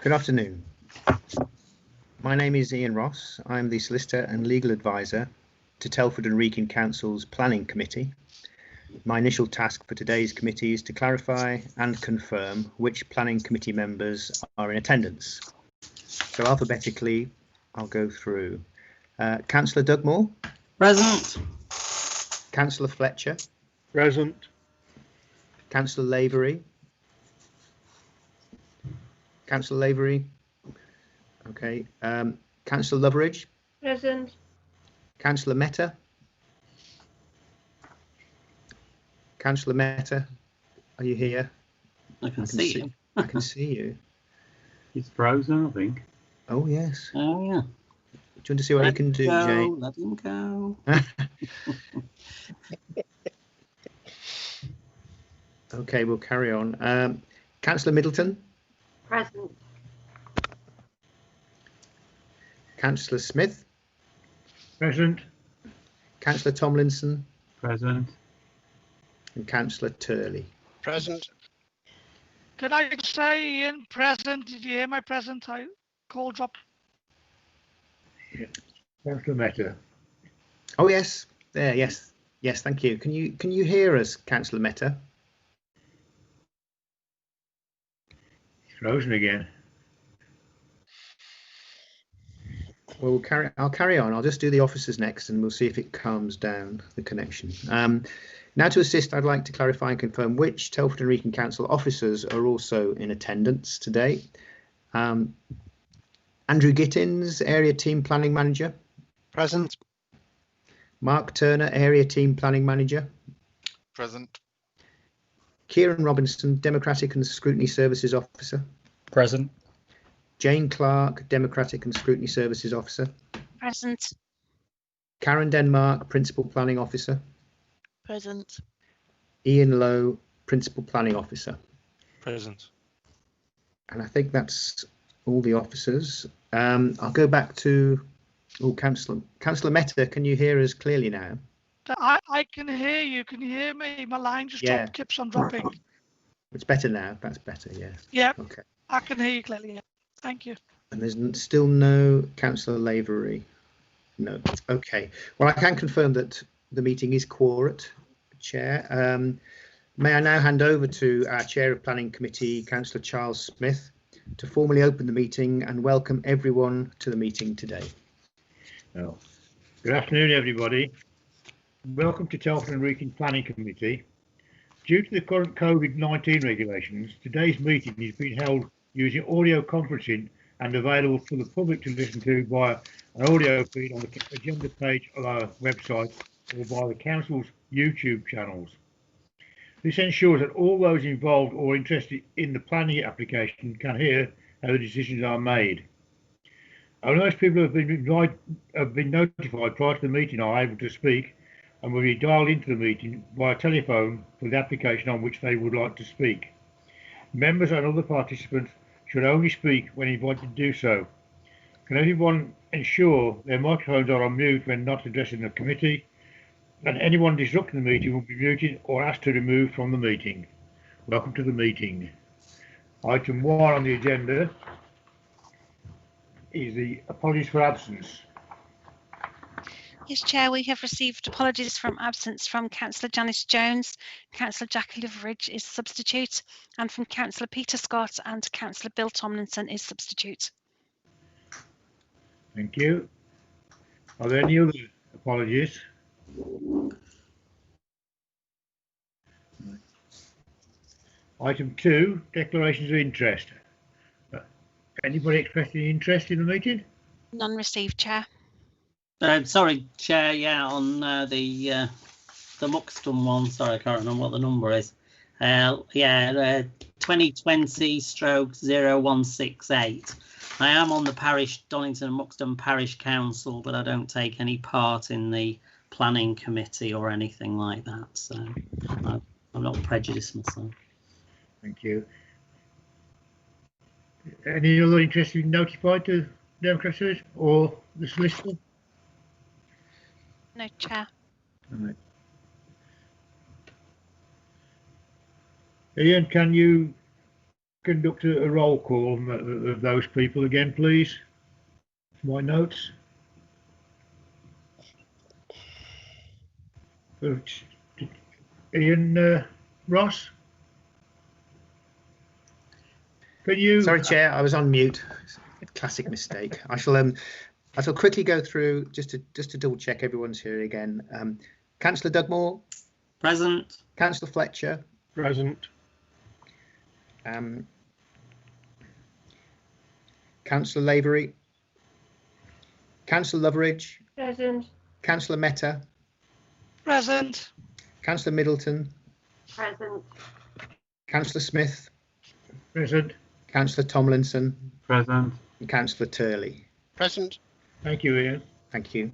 Good afternoon. My name is Ian Ross. I'm the Solicitor and Legal Advisor to Telford and Wrekin Council's Planning Committee. My initial task for today's committee is to clarify and confirm which Planning Committee members are in attendance. So alphabetically, I'll go through. Councillor Dugmore? Present. Councillor Fletcher? Present. Councillor Lavery? Councillor Lavery? Okay. Councillor Loveridge? Present. Councillor Mehta? Councillor Mehta, are you here? I can see you. I can see you. He's frozen, I think. Oh, yes. Oh, yeah. Do you want to see what you can do, Jane? Let him go. Okay, we'll carry on. Councillor Middleton? Present. Councillor Smith? Present. Councillor Tomlinson? Present. And Councillor Turley? Present. Could I say Ian present? Did you hear my present? I call drop. Yeah. Councillor Mehta. Oh, yes. There, yes. Yes, thank you. Can you hear us, Councillor Mehta? He's frozen again. Well, I'll carry on. I'll just do the officers next and we'll see if it calms down the connection. Now to assist, I'd like to clarify and confirm which Telford and Wrekin Council officers are also in attendance today. Andrew Gittins, Area Team Planning Manager. Present. Mark Turner, Area Team Planning Manager. Present. Kieran Robinson, Democratic and Scrutiny Services Officer. Present. Jane Clark, Democratic and Scrutiny Services Officer. Present. Karen Denmark, Principal Planning Officer. Present. Ian Lowe, Principal Planning Officer. Present. And I think that's all the officers. I'll go back to Councillor Mehta. Can you hear us clearly now? I can hear you. Can you hear me? My line just keeps on dropping. It's better now. That's better. Yeah. Yeah. Okay. I can hear you clearly. Yeah. Thank you. And there's still no Councillor Lavery. No. Okay. Well, I can confirm that the meeting is quorate, Chair. May I now hand over to our Chair of Planning Committee, Councillor Charles Smith, to formally open the meeting and welcome everyone to the meeting today. Well, good afternoon, everybody. Welcome to Telford and Wrekin Planning Committee. Due to the current COVID-19 regulations, today's meeting is being held using audio conferencing and available for the public to listen to via an audio feed on the agenda page of our website or via the Council's YouTube channels. This ensures that all those involved or interested in the planning application can hear how the decisions are made. Only those people who have been notified prior to the meeting are able to speak and will be dialed into the meeting via telephone for the application on which they would like to speak. Members and other participants should only speak when invited to do so. Can everyone ensure their microphones are on mute when not addressing the committee? And anyone disrupting the meeting will be muted or asked to remove from the meeting. Welcome to the meeting. Item 1 on the agenda is the apologies for absence. Yes, Chair, we have received apologies from absence from Councillor Janice Jones, Councillor Jackie Liveridge is substitute, and from Councillor Peter Scott and Councillor Bill Tomlinson is substitute. Thank you. Are there any other apologies? Item 2, declarations of interest. Anybody expressing interest in the meeting? None received, Chair. Sorry, Chair. Yeah, on the Muxton one. Sorry, I can't remember what the number is. 2020/0168. I am on the parish Donington and Muxton Parish Council, but I don't take any part in the planning committee or anything like that. So I'm not prejudiced myself. Thank you. Any other interest you notified to Democrats or the solicitor? No, Chair. Right. Ian, can you conduct a roll call of those people again, please? My notes. Ian Ross? Can you? Sorry, Chair, I was on mute. Classic mistake. I shall quickly go through just to double check everyone's here again. Councillor Dugmore. Present. Councillor Fletcher. Present. Councillor Lavery. Councillor Loveridge. Present. Councillor Mehta. Present. Councillor Middleton. Present. Councillor Smith. Present. Councillor Tomlinson. Present. And Councillor Turley. Present. Thank you, Ian. Thank you.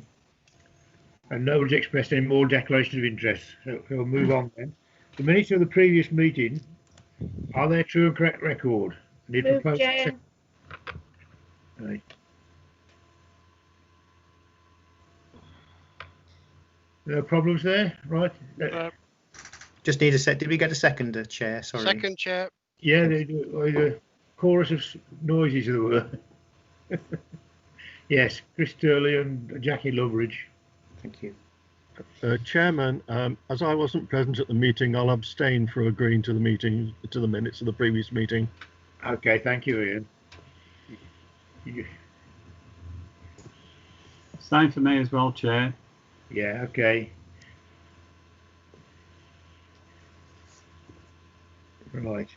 And nobody's expressed any more declarations of interest. So we'll move on then. The minutes of the previous meeting, are they a true and correct record? Need Move, proposed Jane. Right. No problems there, right? Just need a sec. Did we get a second, Chair? Sorry. Second, Chair. Yeah, the chorus of noises there were. Yes, Chris Turley and Jackie Loveridge. Thank you. Chairman, as I wasn't present at the meeting, I'll abstain for agreeing to the meeting, to the minutes of the previous meeting. Okay, thank you, Ian. Same for me as well, Chair. Yeah, okay. Right.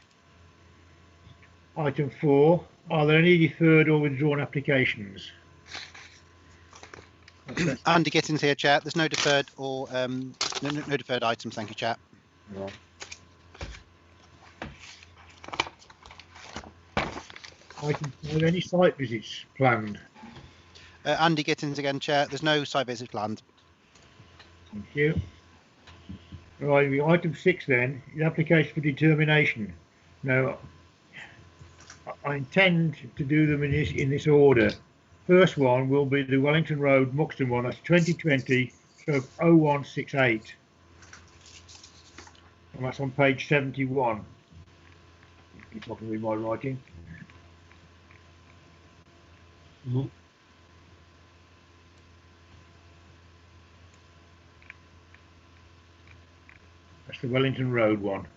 Item 4. Are there any deferred or withdrawn applications? Andy Gittins here, Chair. There's no deferred or no deferred items. Thank you, Chair. Right. Item 5. Any site visits planned? Andy Gittins again, Chair. There's no site visit planned. Thank you. Right, item 6 then, the application for determination. Now, I intend to do them in this order. First one will be the Wellington Road Muxton one, that's 2020/0168. And that's on page 71. If I can read my writing. Mhm. That's the Wellington Road one.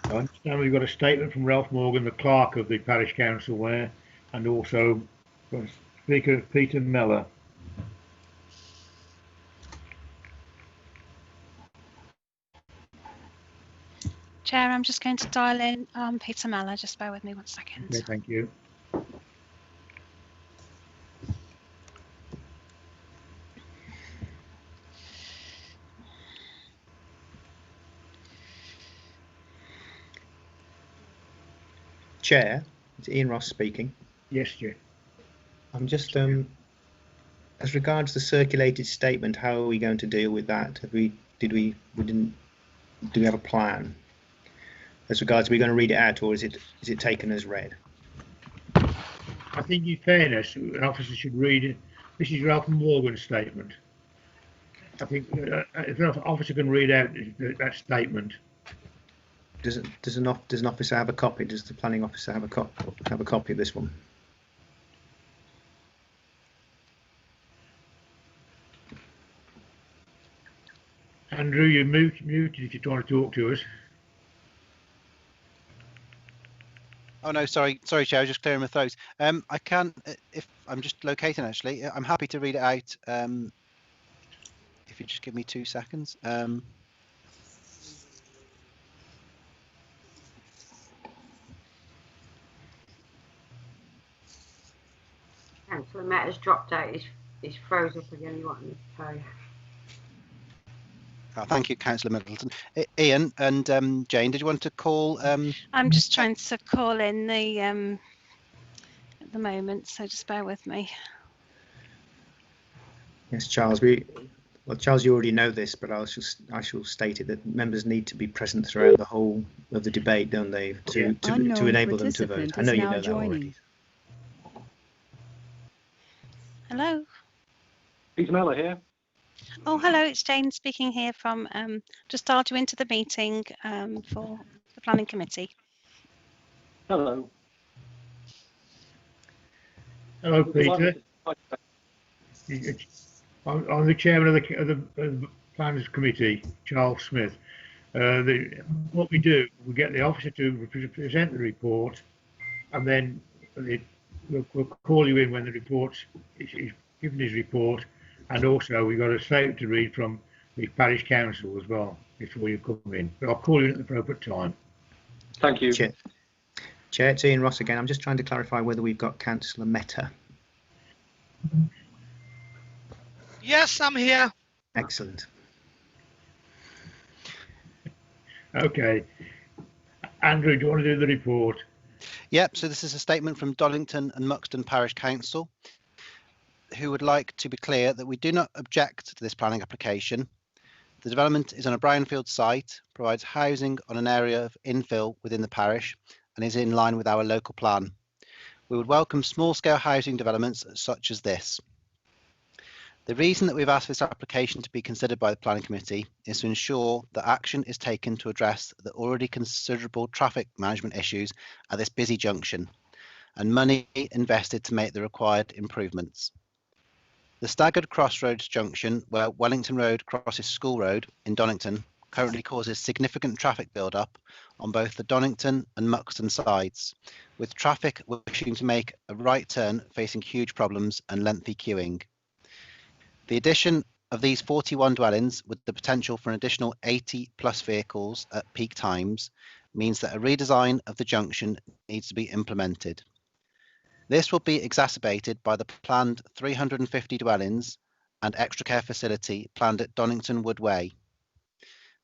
I understand we've got a statement from Ralph Morgan, the clerk of the parish council there, and also from Speaker Peter Mellor. Chair, I'm just going to dial in Peter Mellor. Just bear with me 1 second. Okay, thank you. Chair, it's Ian Ross speaking. Yes, Chair. I'm just as regards the circulated statement, how are we going to deal with that? Do we have a plan? As regards, are we going to read it out, or is it taken as read? I think in fairness, officers should read it. This is Ralph Morgan's statement. I think if an officer can read out that statement. Does an officer have a copy? Does the planning officer have a copy of this one? Andrew, you're muted if you're trying to talk to us. Oh no, sorry, Chair. I was just clearing my throat. I can, if I'm just locating actually. I'm happy to read it out. If you just give me 2 seconds. Councillor Matt has dropped out. He's froze up again. You want me to tell you? Oh, thank you, Councillor Middleton. Ian and Jane, did you want to call? I'm just trying to call in the at the moment, so just bear with me. Yes, Charles. Well, Charles, you already know this, but I shall state it that members need to be present throughout the whole of the debate, don't they, to enable them to vote. I know you know that already. Hello. Peter Mellor here. Oh, hello. It's Jane speaking here from just dialed you into the meeting for the Planning Committee. Hello. Hello, Peter. I'm the chairman of the Planners Committee, Charles Smith. What we do, we get the officer to present the report, and then we'll call you in when the report's he's given his report, and also we've got a statement to read from the parish council as well before you come in. But I'll call you at the appropriate time. Thank you. Chair, it's Ian Ross again. I'm just trying to clarify whether we've got Councillor Mehta. Yes, I'm here. Excellent. Okay. Andrew, do you want to do the report? Yep, so this is a statement from Doddington and Muxton Parish Council, who would like to be clear that we do not object to this planning application. The development is on a brownfield site, provides housing on an area of infill within the parish, and is in line with our local plan. We would welcome small-scale housing developments such as this. The reason that we've asked this application to be considered by the Planning Committee is to ensure that action is taken to address the already considerable traffic management issues at this busy junction, and money invested to make the required improvements. The staggered crossroads junction, where Wellington Road crosses School Road in Donington, currently causes significant traffic build-up on both the Donington and Muxton sides, with traffic wishing to make a right turn facing huge problems and lengthy queuing. The addition of these 41 dwellings with the potential for an additional 80 plus vehicles at peak times means that a redesign of the junction needs to be implemented. This will be exacerbated by the planned 350 dwellings and extra care facility planned at Donington Wood Way.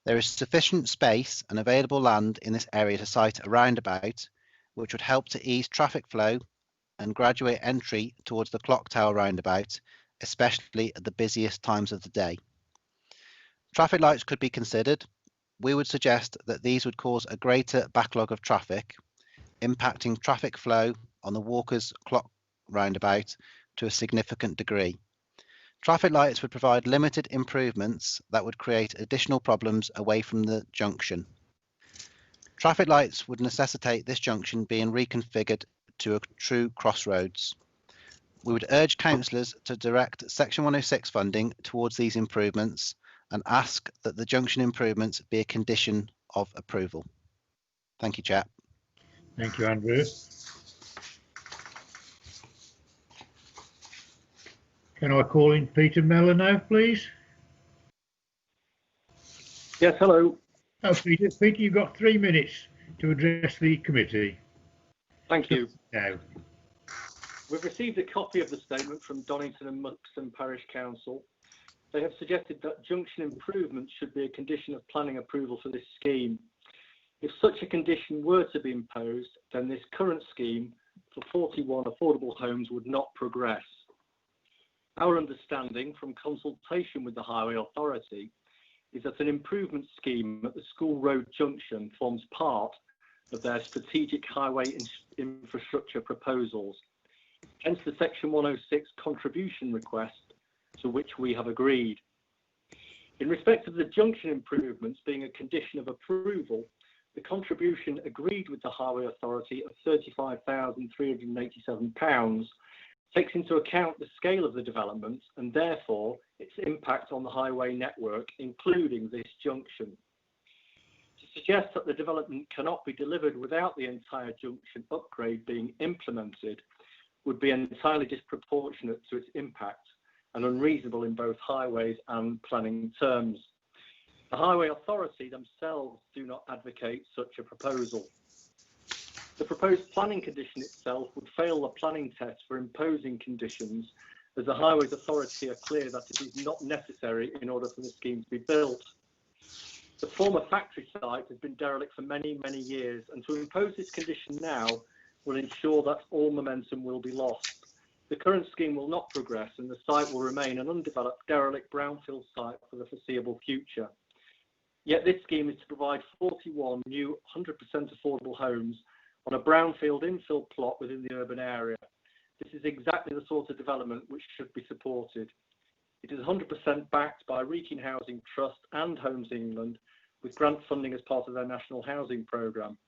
There is sufficient space and available land in this area to site a roundabout, which would help to ease traffic flow and graduate entry towards the Clock Tower roundabout, especially at the busiest times of the day. Traffic lights could be considered. We would suggest that these would cause a greater backlog of traffic, impacting traffic flow on the Walker's Clock roundabout to a significant degree. Traffic lights would provide limited improvements that would create additional problems away from the junction. Traffic lights would necessitate this junction being reconfigured to a true crossroads. We would urge councillors to direct Section 106 funding towards these improvements and ask that the junction improvements be a condition of approval. Thank you, Chair. Thank you, Andrew. Can I call in Peter Mellor now, please? Yes, hello. Oh, Peter, you've got 3 minutes to address the committee. Thank you. Now. We've received a copy of the statement from Donington and Muxton Parish Council. They have suggested that junction improvements should be a condition of planning approval for this scheme. If such a condition were to be imposed, then this current scheme for 41 affordable homes would not progress. Our understanding from consultation with the Highway Authority is that an improvement scheme at the School Road junction forms part of their strategic highway infrastructure proposals, hence the Section 106 contribution request to which we have agreed. In respect of the junction improvements being a condition of approval, the contribution agreed with the Highway Authority of £35,387 takes into account the scale of the development and therefore its impact on the highway network, including this junction. To suggest that the development cannot be delivered without the entire junction upgrade being implemented would be entirely disproportionate to its impact and unreasonable in both highways and planning terms. The Highway Authority themselves do not advocate such a proposal. The proposed planning condition itself would fail the planning test for imposing conditions, as the Highways Authority are clear that it is not necessary in order for the scheme to be built. The former factory site has been derelict for many, many years, and to impose this condition now will ensure that all momentum will be lost. The current scheme will not progress and the site will remain an undeveloped derelict brownfield site for the foreseeable future. Yet this scheme is to provide 41 new 100% affordable homes on a brownfield infill plot within the urban area. This is exactly the sort of development which should be supported. It is 100% backed by Wrekin Housing Trust and Homes England, with grant funding as part of their national housing programme.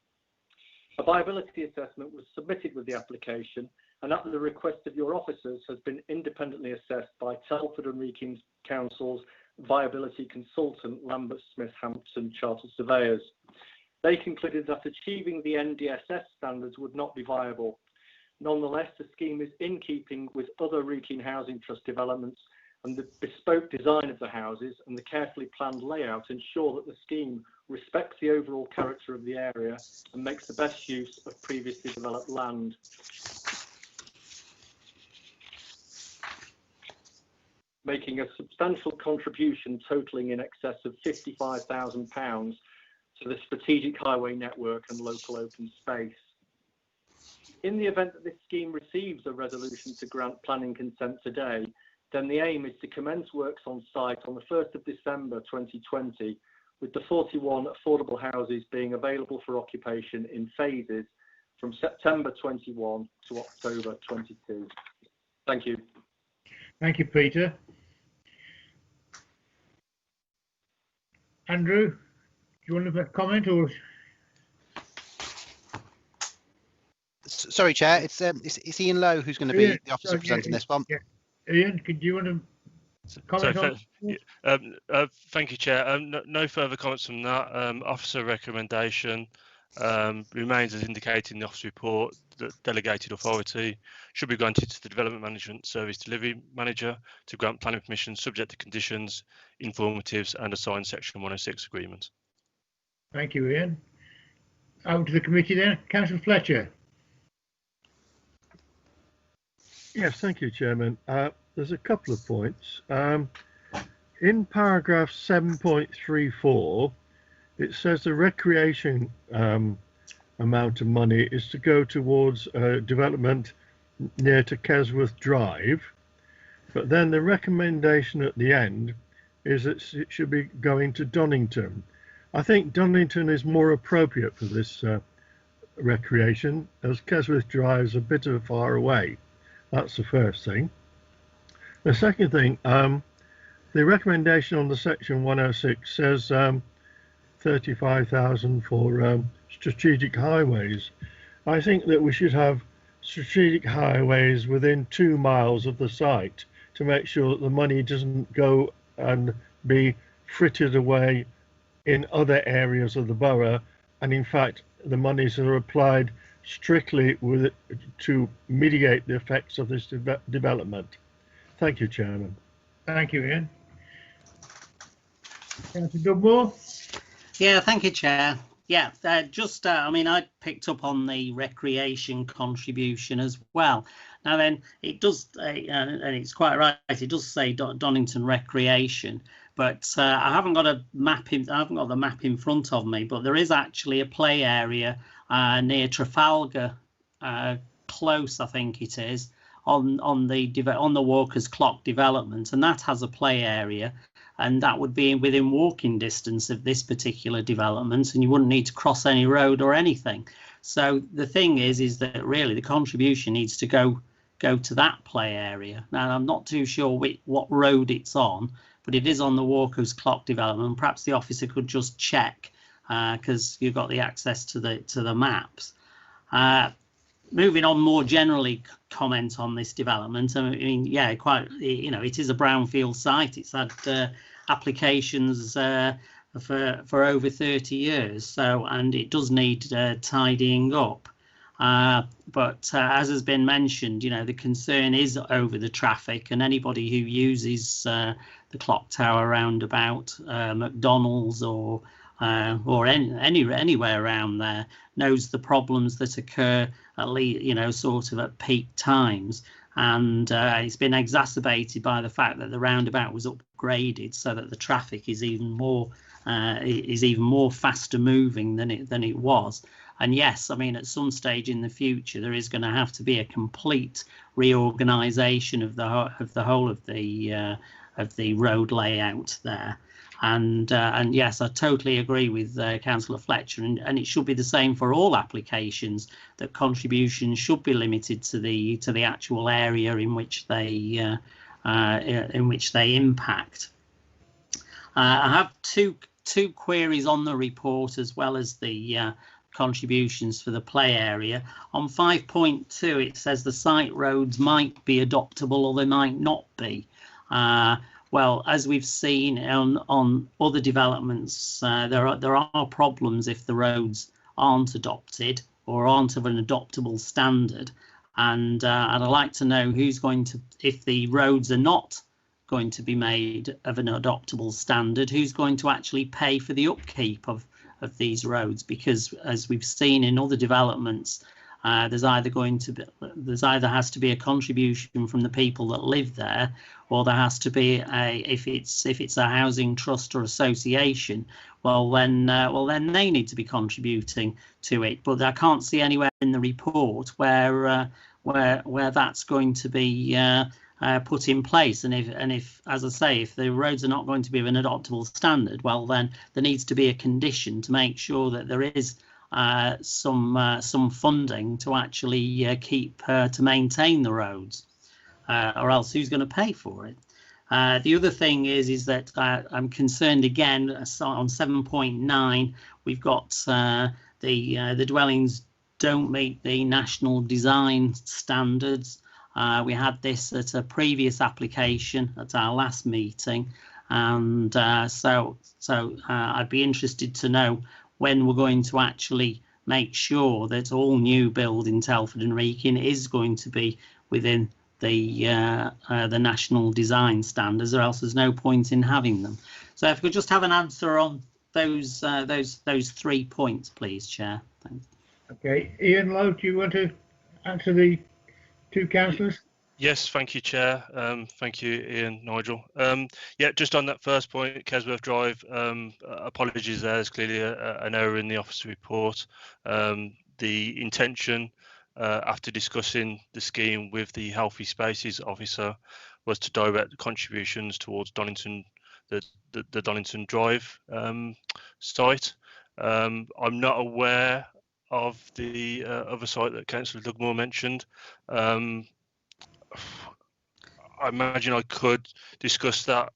A viability assessment was submitted with the application, and at the request of your officers has been independently assessed by Telford and Wrekin Council's viability consultant, Lambert Smith Hampton Chartered Surveyors. They concluded that achieving the NDSS standards would not be viable. Nonetheless, the scheme is in keeping with other Wrekin Housing Trust developments, and the bespoke design of the houses and the carefully planned layout ensure that the scheme respects the overall character of the area and makes the best use of previously developed land. Making a substantial contribution totalling in excess of £55,000 to the strategic highway network and local open space. In the event that this scheme receives a resolution to grant planning consent today, then the aim is to commence works on site on the 1st of December 2020, with the 41 affordable houses being available for occupation in phases from September 21 to October 22. Thank you. Thank you, Peter. Andrew, do you want to comment or? Sorry, Chair. It's Ian Lowe who's going to be the officer presenting this one. Yeah. Ian, could you want to comment on? Thank you, Chair. No further comments from that. Officer recommendation remains as indicated in the officer report that delegated authority should be granted to the Development Management Service Delivery Manager to grant planning permission subject to conditions, informatives and a signed Section 106 agreement. Thank you, Ian. Over to the committee then. Councillor Fletcher. Yes, thank you, Chairman. There's a couple of points. In paragraph 7.34, it says the recreation amount of money is to go towards development near to Kesworth Drive, but then the recommendation at the end is that it should be going to Donington. I think Donington is more appropriate for this recreation, as Kesworth Drive is a bit far away. That's the first thing. The second thing, the recommendation on the Section 106 says 35,000 for strategic highways. I think that we should have strategic highways within 2 miles of the site to make sure that the money doesn't go and be frittered away in other areas of the borough, and in fact the monies are applied strictly to mitigate the effects of this development. Thank you, Chairman. Thank you, Ian. Councillor Dugmore. Yeah, thank you, Chair. Yeah, I mean, I picked up on the recreation contribution as well. Now then, it does, and it's quite right, it does say Donington Recreation, but I haven't got a map I haven't got the map in front of me, but there is actually a play area near Trafalgar Close, I think it is, on the Walker's Clock development, and that has a play area, and that would be within walking distance of this particular development, and you wouldn't need to cross any road or anything. So the thing is that really the contribution needs to go to that play area. Now I'm not too sure what road it's on, but it is on the Walker's Clock development. Perhaps the officer could just check, because you've got the access to the maps. Moving on more generally, comment on this development. I mean, yeah, quite. It is a brownfield site. It's had applications for over 30 years. So, and it does need tidying up. But as has been mentioned, the concern is over the traffic, and anybody who uses the Clock Tower roundabout, McDonald's or anywhere around there knows the problems that occur at least, sort of at peak times. And it's been exacerbated by the fact that the roundabout was upgraded so that the traffic is even more faster moving than it was. And yes, I mean, at some stage in the future, there is going to have to be a complete reorganisation of the whole of the road layout there. And yes, I totally agree with Councillor Fletcher, and it should be the same for all applications, that contributions should be limited to the actual area in which they impact. I have two queries on the report, as well as the contributions for the play area. On 5.2, it says the site roads might be adoptable or they might not be. Well, as we've seen on other developments, there are problems if the roads aren't adopted or aren't of an adoptable standard. And I'd like to know who's going to, if the roads are not going to be made of an adoptable standard, who's going to actually pay for the upkeep of these roads? Because as we've seen in other developments, there's either has to be a contribution from the people that live there, or there has to be if it's a housing trust or association, well then they need to be contributing to it. But I can't see anywhere in the report where that's going to be put in place. And if, as I say, if the roads are not going to be of an adoptable standard, well then there needs to be a condition to make sure that there is some funding to actually to maintain the roads, or else who's going to pay for it? The other thing is that I'm concerned again on 7.9. We've got the dwellings don't meet the national design standards. We had this at a previous application at our last meeting, and so I'd be interested to know when we're going to actually make sure that all new build in Telford and Wrekin is going to be within the national design standards, or else there's no point in having them. So if we could just have an answer on those 3 points, please, Chair. Thanks. Okay, Ian Lowe, do you want to answer the two councillors? Yes, thank you, Chair. Thank you, Ian, Nigel. Yeah, just on that first point, Kesworth Drive, apologies, there's clearly an error in the officer report. The intention, after discussing the scheme with the Healthy Spaces officer, was to direct contributions towards Donington, the Donington Drive site. I'm not aware of the other site that Councillor Dugmore mentioned. I imagine I could discuss that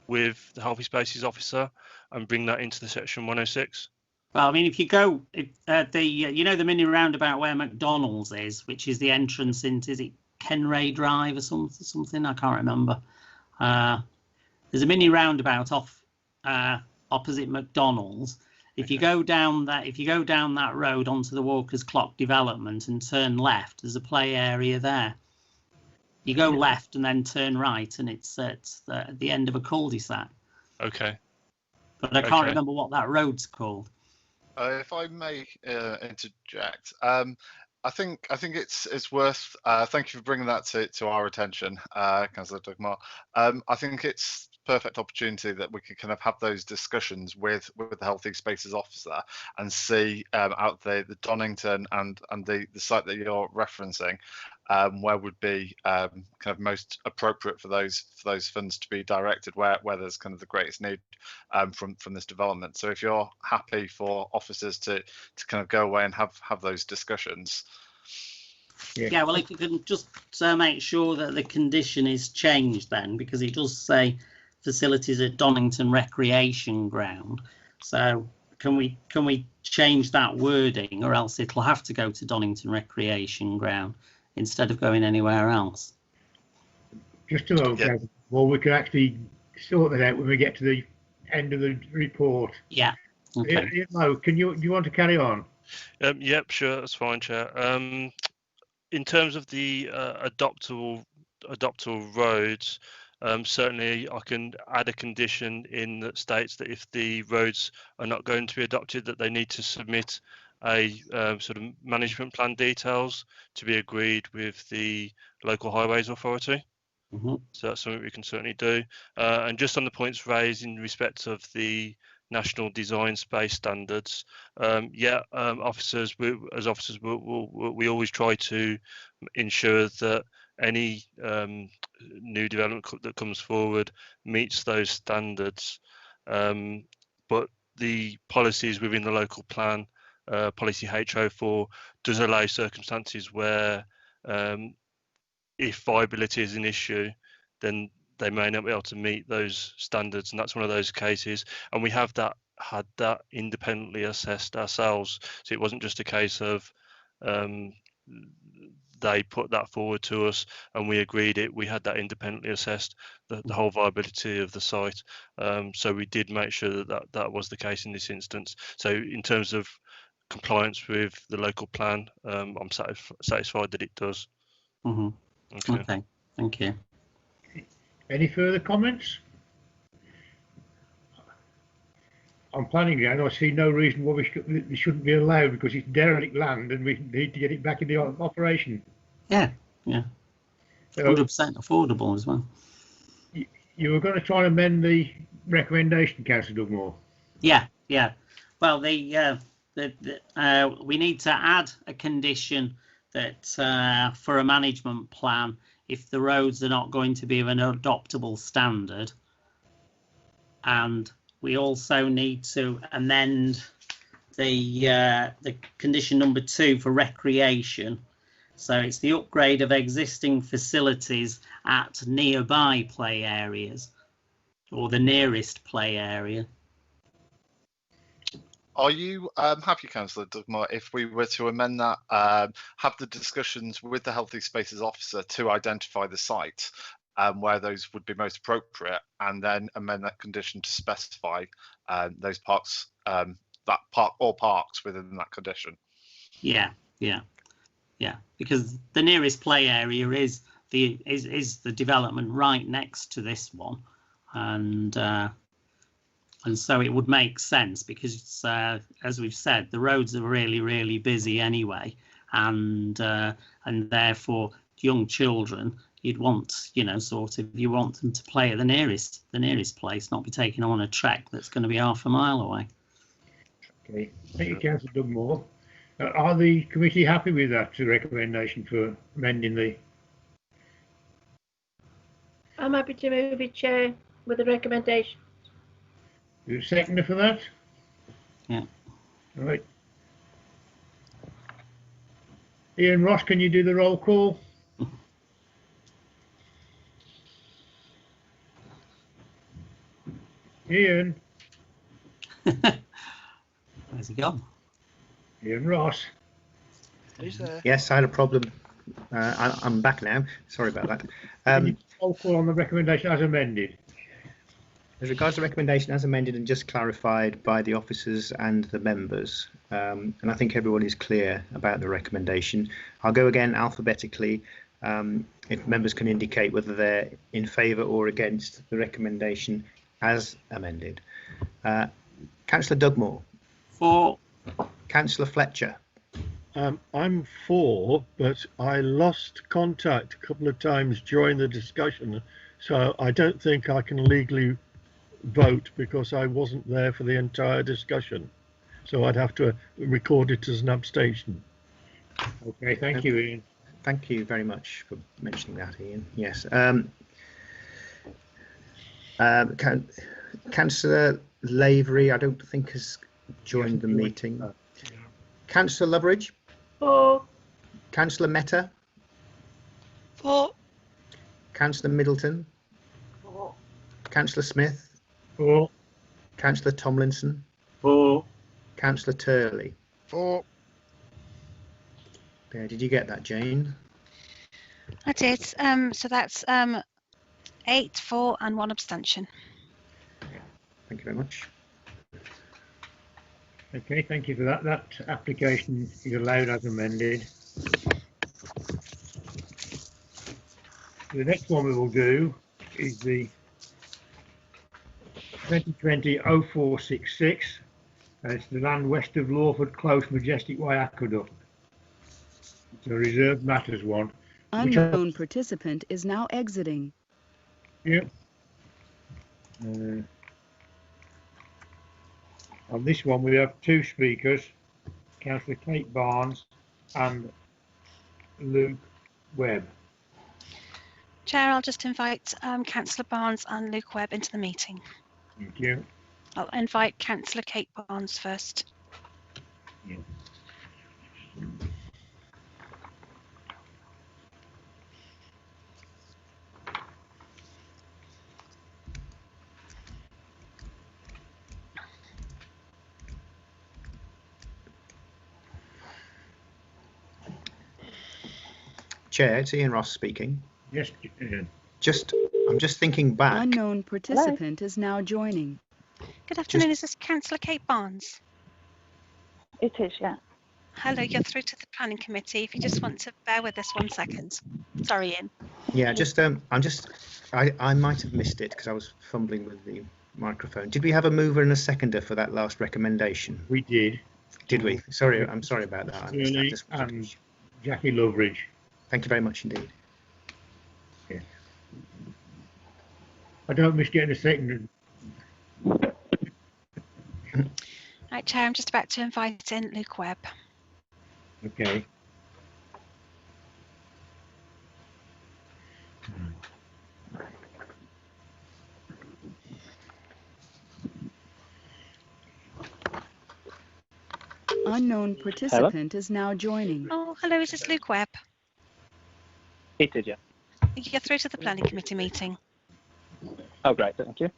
with the Healthy Spaces officer and bring that into the section 106. Well, I mean, if you go the mini roundabout where McDonald's is, which is the entrance into, is it Kenray Drive or something? I can't remember. There's a mini roundabout off opposite McDonald's. If you go down that road onto the Walker's Clock development and turn left, there's a play area there. You go left and then turn right, and it's at the end of a cul-de-sac. Okay. But I can't remember what that road's called. If I may interject, I think it's worth. Thank you for bringing that to our attention, Councillor Dugmore. I think it's perfect opportunity that we can kind of have those discussions with the Healthy Spaces officer and see out the Donington and the site that you're referencing, where would be kind of most appropriate for those funds to be directed, where there's kind of the greatest need from this development. So if you're happy for officers to kind of go away and have those discussions. Yeah, well, if you can just make sure that the condition is changed then, because it does say facilities at Donington Recreation Ground. So can we change that wording, or else it'll have to go to Donington Recreation Ground instead of going anywhere else? Just to okay. Well, we can actually sort that out when we get to the end of the report. Yeah. Okay. Mo, do you want to carry on? Yep, sure, that's fine, Chair. In terms of the adoptable roads, certainly I can add a condition in that states that if the roads are not going to be adopted, that they need to submit a sort of management plan details to be agreed with the local highways authority. Mm-hmm. So that's something we can certainly do. And just on the points raised in respect of the national design space standards. Officers, we always try to ensure that any new development that comes forward meets those standards. But the policies within the local plan, policy H04, does allow circumstances where if viability is an issue, then they may not be able to meet those standards, and that's one of those cases. And we have had that independently assessed ourselves, so it wasn't just a case of they put that forward to us and we agreed it. We had that independently assessed, the whole viability of the site. So we did make sure that was the case in this instance. So in terms of compliance with the local plan, I'm satisfied that it does. Mm-hmm. Okay, thank you. Any further comments? On planning ground, I see no reason why we shouldn't be allowed, because it's derelict land and we need to get it back into operation. Yeah, 100% affordable as well. You were going to try and amend the recommendation, Councillor Dugmore. Yeah. Well, we need to add a condition that for a management plan, if the roads are not going to be of an adoptable standard, and we also need to amend the condition number 2 for recreation. So it's the upgrade of existing facilities at nearby play areas, or the nearest play area. Are you happy, Councillor Dugmore, if we were to amend that, have the discussions with the Healthy Spaces Officer to identify the site where those would be most appropriate, and then amend that condition to specify those parks, all parks within that condition? Yeah, because the nearest play area is the development right next to this one, and so it would make sense, because as we've said, the roads are really busy anyway, and therefore young children, you'd want, you want them to play at the nearest place, not be taken on a trek that's going to be half a mile away. Okay, thank you, Councillor Dugmore. Are the committee happy with that recommendation for amending the? I'm happy to move it, Chair, with the recommendation. You seconder for that? Yeah. All right. Ian Ross, can you do the roll call? Ian. Where's he gone? Ian Ross. Who's there? Yes, I had a problem. I'm back now. Sorry about that. Roll call on the recommendation as amended. As regards to the recommendation as amended and just clarified by the officers and the members, and I think everyone is clear about the recommendation. I'll go again alphabetically. If members can indicate whether they're in favour or against the recommendation as amended. Councillor Dugmore. For. Councillor Fletcher. I'm for, but I lost contact a couple of times during the discussion, so I don't think I can legally vote because I wasn't there for the entire discussion. So I'd have to record it as an abstention. Okay, thank you, Ian. Thank you very much for mentioning that, Ian. Yes. Councillor Lavery, I don't think has joined the meeting. Councillor Loveridge? For. Councillor Mehta? For. Councillor Middleton? For. Councillor Smith? For. Councillor Tomlinson? For. Councillor Turley? For. Yeah, did you get that, Jane? I did. So that's 8 for and 1 abstention. Thank you very much. Okay, thank you for that. That application is allowed as amended. The next one we will do is the 2020-0466. It's the land west of Lawford Close Majestic Way Aqueduct. It's a reserved matters one. Unknown participant is now exiting. Yep. On this one, we have two speakers, Councillor Kate Barnes and Luke Webb. Chair, I'll just invite Councillor Barnes and Luke Webb into the meeting. Thank you. I'll invite Councillor Kate Barnes first. Yeah. Chair, it's Ian Ross speaking. Yes, Ian. I'm just thinking back. Unknown participant is now joining. Good afternoon, is this Councillor Kate Barnes? It is, yeah. Hello, you're through to the Planning Committee. If you just want to bear with us 1 second. Sorry, Ian. Yeah, I might have missed it because I was fumbling with the microphone. Did we have a mover and a seconder for that last recommendation? We did. Did we? Sorry, I'm sorry about that. Really, and Jackie Loveridge. Thank you very much indeed. Yeah. I don't miss getting a second. Right, Chair, I'm just about to invite in Luke Webb. Okay. Unknown participant is now joining. Oh, hello, is this Luke Webb? It is, yeah. You're through to the Planning Committee meeting. Oh, great, thank you.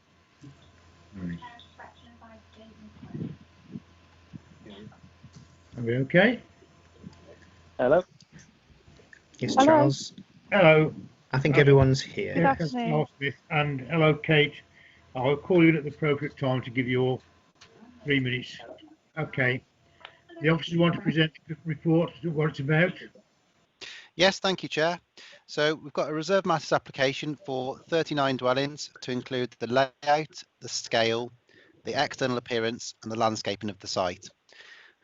Are we okay? Hello? Yes, Hello. Charles. Hello. I think everyone's here. Good afternoon. And hello, Kate. I'll call you at the appropriate time to give you your 3 minutes. Okay. The officers want to present the report, what it's about. Yes, thank you, Chair. So we've got a reserve matters application for 39 dwellings to include the layout, the scale, the external appearance and the landscaping of the site.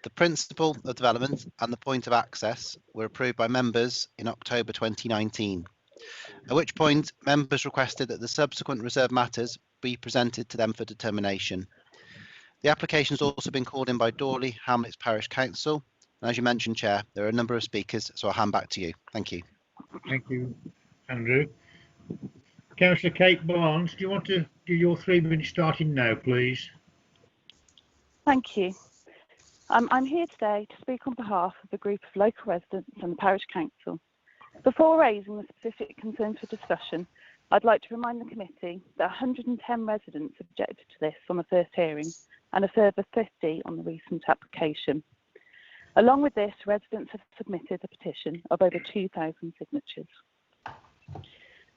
The principle of development and the point of access were approved by members in October 2019, at which point members requested that the subsequent reserve matters be presented to them for determination. The application has also been called in by Dorley Hamlets Parish Council. And as you mentioned, Chair, there are a number of speakers, so I'll hand back to you. Thank you. Thank you, Andrew. Councillor Kate Barnes, do you want to do your 3 minutes starting now, please? Thank you. I'm here today to speak on behalf of a group of local residents and the Parish Council. Before raising the specific concerns for discussion, I'd like to remind the committee that 110 residents objected to this on the first hearing and a further 50 on the recent application. Along with this, residents have submitted a petition of over 2,000 signatures.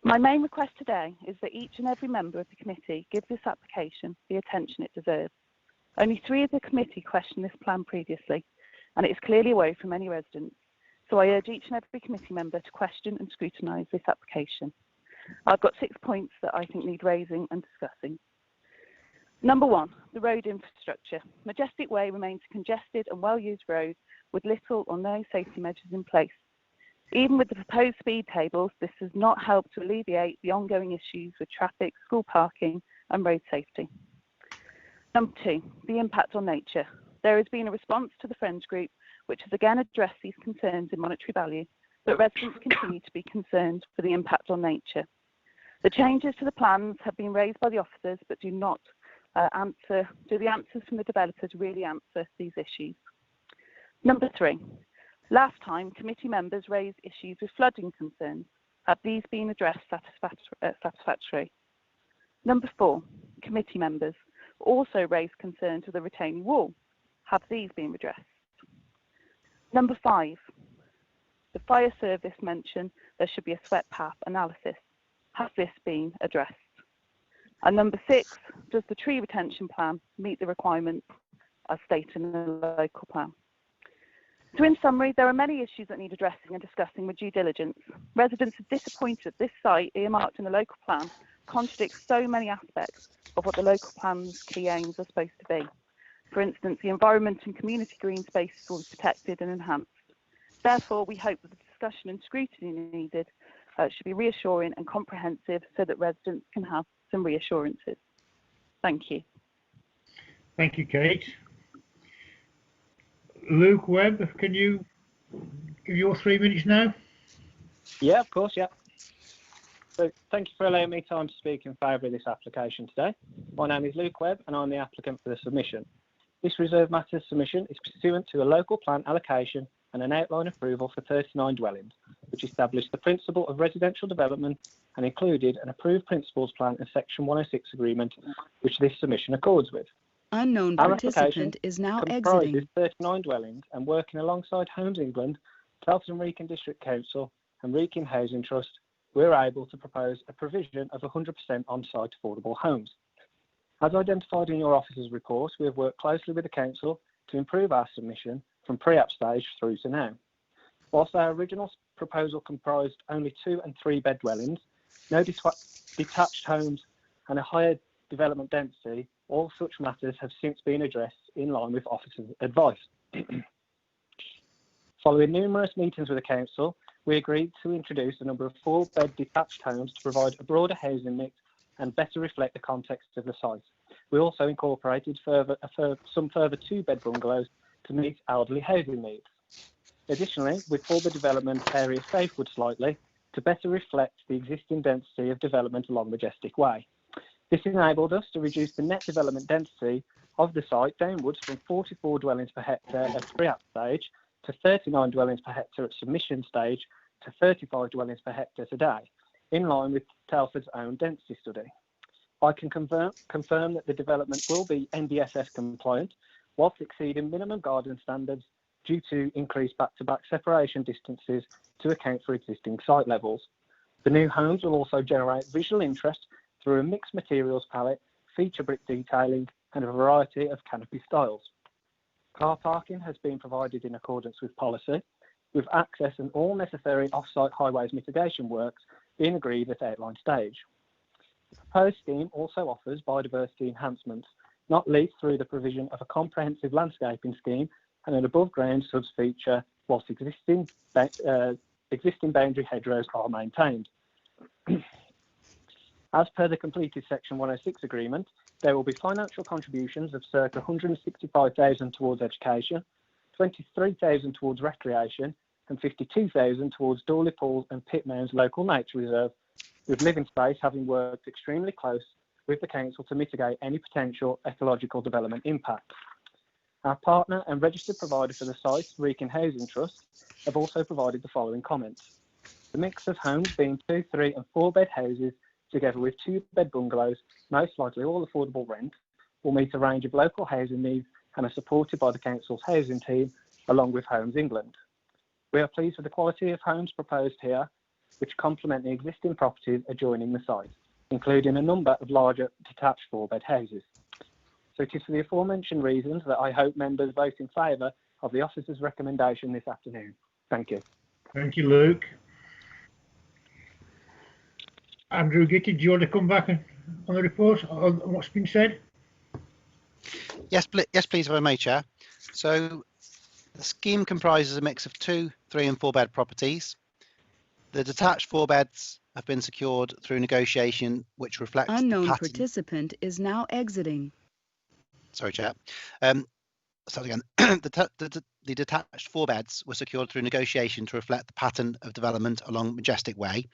My main request today is that each and every member of the committee give this application the attention it deserves. Only 3 of the committee questioned this plan previously, and it is clearly away from any residents. So I urge each and every committee member to question and scrutinise this application. I've got 6 points that I think need raising and discussing. Number 1, the road infrastructure. Majestic Way remains a congested and well-used road with little or no safety measures in place. Even with the proposed speed tables, this does not help to alleviate the ongoing issues with traffic, school parking and road safety. Number 2, the impact on nature. There has been a response to the Friends Group, which has again addressed these concerns in monetary value, but residents continue to be concerned for the impact on nature. The changes to the plans have been raised by the officers, but do the answers from the developers really answer these issues? Number 3, last time committee members raised issues with flooding concerns. Have these been addressed satisfactorily? Number 4, committee members also raised concerns with the retaining wall. Have these been addressed? Number 5, the fire service mentioned there should be a swept path analysis. Has this been addressed? And number 6, does the tree retention plan meet the requirements as stated in the local plan? So in summary, there are many issues that need addressing and discussing with due diligence. Residents are disappointed that this site, earmarked in the local plan, contradicts so many aspects of what the local plan's key aims are supposed to be. For instance, the environment and community green spaces will be protected and enhanced. Therefore, we hope that the discussion and scrutiny needed should be reassuring and comprehensive so that residents can have some reassurances. Thank you. Thank you, Kate. Luke Webb, can you give your 3 minutes now? Yeah, of course, yeah. So thank you for allowing me time to speak in favour of this application today. My name is Luke Webb and I'm the applicant for the submission. This reserve matters submission is pursuant to a local plan allocation and an outline approval for 39 dwellings, which established the principle of residential development and included an approved principles plan and section 106 agreement, which this submission accords with. Unknown Our participant application is now comprises exiting. 39 dwellings and working alongside Homes England, Telford Wrekin District Council and Wrekin Housing Trust, we're able to propose a provision of 100% on-site affordable homes. As identified in your officer's report, we have worked closely with the council to improve our submission from pre-app stage through to now. Whilst our original proposal comprised only 2 and 3 bed dwellings, no detached homes and a higher development density, all such matters have since been addressed in line with officer's advice. Following numerous meetings with the council, we agreed to introduce a number of 4-bed detached homes to provide a broader housing mix and better reflect the context of the site. We also incorporated some further 2-bed bungalows to meet elderly housing needs. Additionally, we pulled the development area southward slightly to better reflect the existing density of development along Majestic Way. This enabled us to reduce the net development density of the site downwards from 44 dwellings per hectare at pre-app stage to 39 dwellings per hectare at submission stage to 35 dwellings per hectare today, in line with Telford's own density study. I can confirm that the development will be NDSS compliant whilst exceeding minimum garden standards due to increased back-to-back separation distances to account for existing site levels. The new homes will also generate visual interest through a mixed materials palette, feature brick detailing and a variety of canopy styles. Car parking has been provided in accordance with policy, with access and all necessary off-site highways mitigation works being agreed at outline stage. The proposed scheme also offers biodiversity enhancements, not least through the provision of a comprehensive landscaping scheme and an above-ground subs feature, whilst existing boundary hedgerows are maintained. As per the completed Section 106 agreement, there will be financial contributions of circa 165,000 towards education, 23,000 towards recreation, and 52,000 towards Dorley Pools and Pitmounds Local Nature Reserve, with Living Space having worked extremely close with the council to mitigate any potential ecological development impact. Our partner and registered provider for the site, Wrekin Housing Trust, have also provided the following comments. The mix of homes being 2, 3 and 4 bed houses together with 2-bed bungalows, most likely all affordable rent, will meet a range of local housing needs and are supported by the council's housing team along with Homes England. We are pleased with the quality of homes proposed here, which complement the existing properties adjoining the site, including a number of larger detached 4-bed houses. So it is for the aforementioned reasons that I hope members vote in favour of the officer's recommendation this afternoon. Thank you. Thank you, Luke. Andrew Gitty, do you want to come back on the report on what's been said? Yes, please, if I may, Chair. So the scheme comprises a mix of 2, 3 and 4 bed properties. The detached 4 beds have been secured through negotiation, which reflects Unknown the pattern. participant is now exiting. Sorry, Chair. Start again. The detached 4 beds were secured through negotiation to reflect the pattern of development along Majestic Way.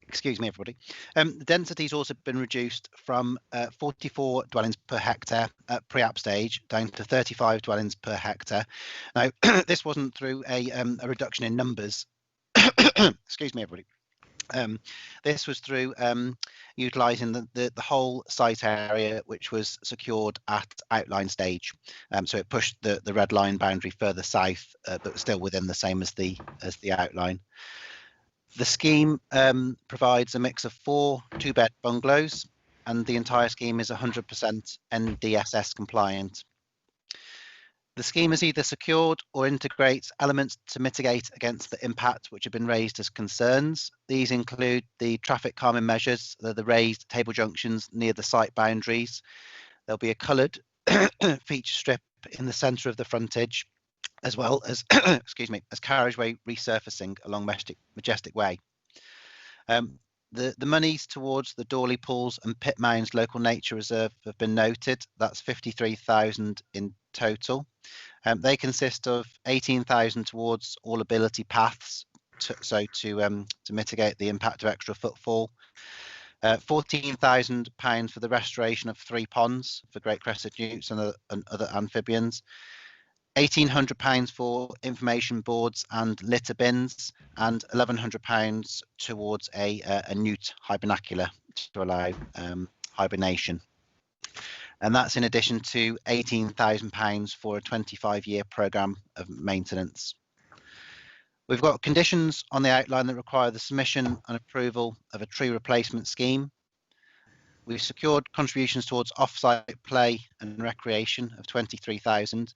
Excuse me, everybody. The density has also been reduced from 44 dwellings per hectare at pre-app stage down to 35 dwellings per hectare. Now, this wasn't through a reduction in numbers. Excuse me, everybody. This was through utilising the whole site area, which was secured at outline stage. So it pushed the red line boundary further south, but still within the same as the outline. The scheme provides a mix of 4 2-bed bungalows, and the entire scheme is 100% NDSS compliant. The scheme is either secured or integrates elements to mitigate against the impact which have been raised as concerns. These include the traffic calming measures, the raised table junctions near the site boundaries. There'll be a coloured feature strip in the centre of the frontage, as well as, excuse me, as carriageway resurfacing along Majestic Way. The monies towards the Dawley Pools and Pit Mounds Local Nature Reserve have been noted. That's 53,000 in total. They consist of 18,000 towards all ability paths, to mitigate the impact of extra footfall. £14,000 for the restoration of 3 ponds for great crested newts and other amphibians. £1,800 for information boards and litter bins, and £1,100 towards a newt hibernacular to allow hibernation. And that's in addition to £18,000 for a 25-year programme of maintenance. We've got conditions on the outline that require the submission and approval of a tree replacement scheme. We've secured contributions towards off-site play and recreation of 23,000,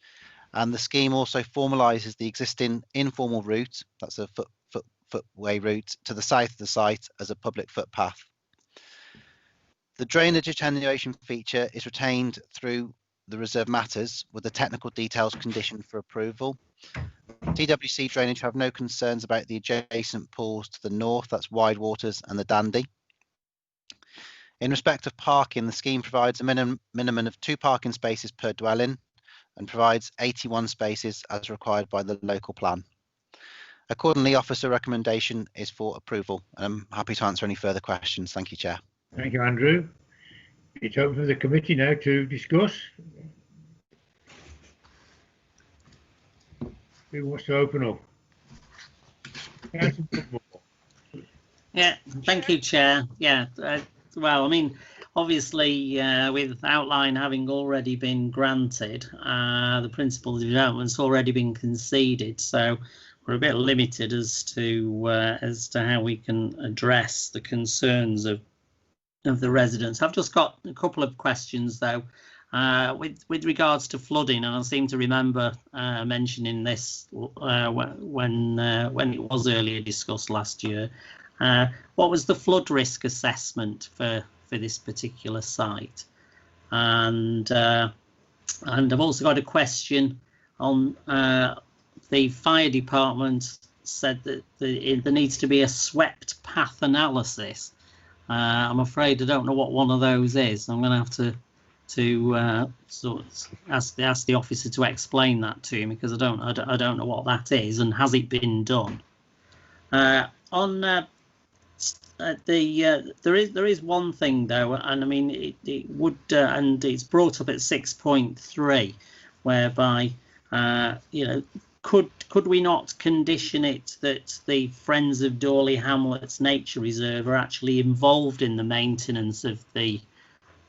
and the scheme also formalises the existing informal route, that's a footway route, to the south of the site as a public footpath. The drainage attenuation feature is retained through the reserve matters, with the technical details conditioned for approval. TWC drainage have no concerns about the adjacent pools to the north, that's Wide Waters and the Dandy. In respect of parking, the scheme provides a minimum of 2 parking spaces per dwelling and provides 81 spaces as required by the local plan. Accordingly, officer recommendation is for approval, and I'm happy to answer any further questions. Thank you, Chair. Thank you, Andrew. It's open for the committee now to discuss. Who wants to open up? Yeah, thank you, Chair. Yeah, well, I mean, obviously, with outline having already been granted, the principle of development's already been conceded, so we're a bit limited as to how we can address the concerns of the residents. I've just got a couple of questions though, with regards to flooding, and I seem to remember mentioning this when it was earlier discussed last year. What was the flood risk assessment for this particular site? And I've also got a question on the fire department said that there needs to be a swept path analysis. I'm afraid I don't know what one of those is. I'm going to have to sort of ask the officer to explain that to me, because I don't know what that is, and has it been done? There is one thing though, and I mean it would and it's brought up at 6.3, whereby you know, could we not condition it that the Friends of Dawley Hamlets Nature Reserve are actually involved in the maintenance of the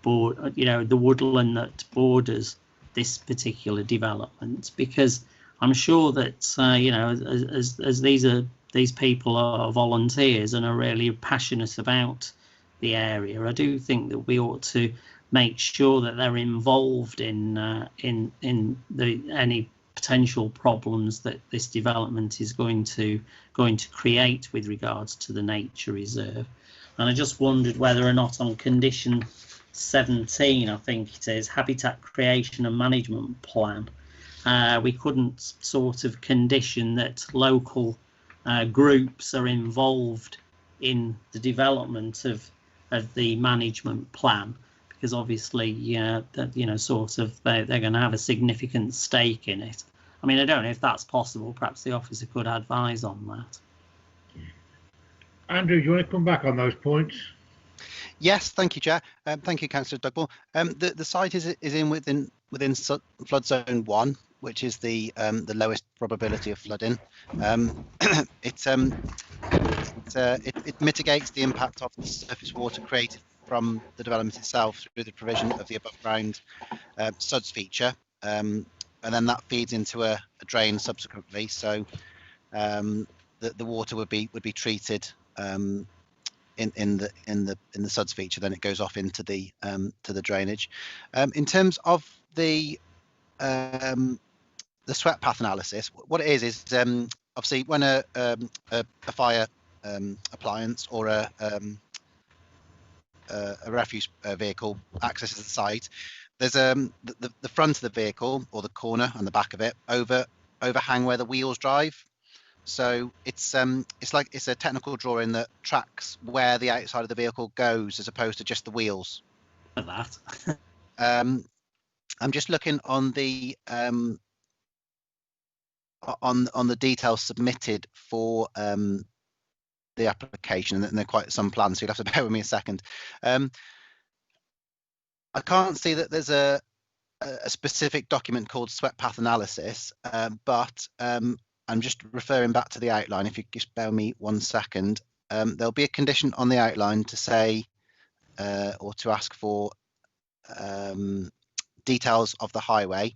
the woodland that borders this particular development? Because I'm sure that as these people are volunteers and are really passionate about the area, I do think that we ought to make sure that they're involved in any potential problems that this development is going to create with regards to the nature reserve. And I just wondered whether or not on condition 17, I think it is, habitat creation and management plan, we couldn't sort of condition that local groups are involved in the development of the management plan, because obviously sort of they're going to have a significant stake in it. I mean, I don't know if that's possible. Perhaps the officer could advise on that. Andrew, do you want to come back on those points? Yes, thank you, Chair. Thank you, Councillor Dugmore. The site is within flood zone 1, which is the lowest probability of flooding. It mitigates the impact of the surface water created from the development itself through the provision of the above ground SUDS feature, and then that feeds into a drain subsequently. So the water would be treated in the SUDS feature, then it goes off into the drainage. In terms of the swept path analysis, what it is obviously when a fire appliance or a refuse vehicle accesses the site, there's the front of the vehicle or the corner and the back of it overhang where the wheels drive. So it's a technical drawing that tracks where the outside of the vehicle goes as opposed to just the wheels. That. I'm just looking on the details submitted for the application, and there are quite some plans, so you'll have to bear with me a second. I can't see that there's a specific document called swept path analysis, but I'm just referring back to the outline. If you just bear with me 1 second, there'll be a condition on the outline to say or to ask for details of the highway,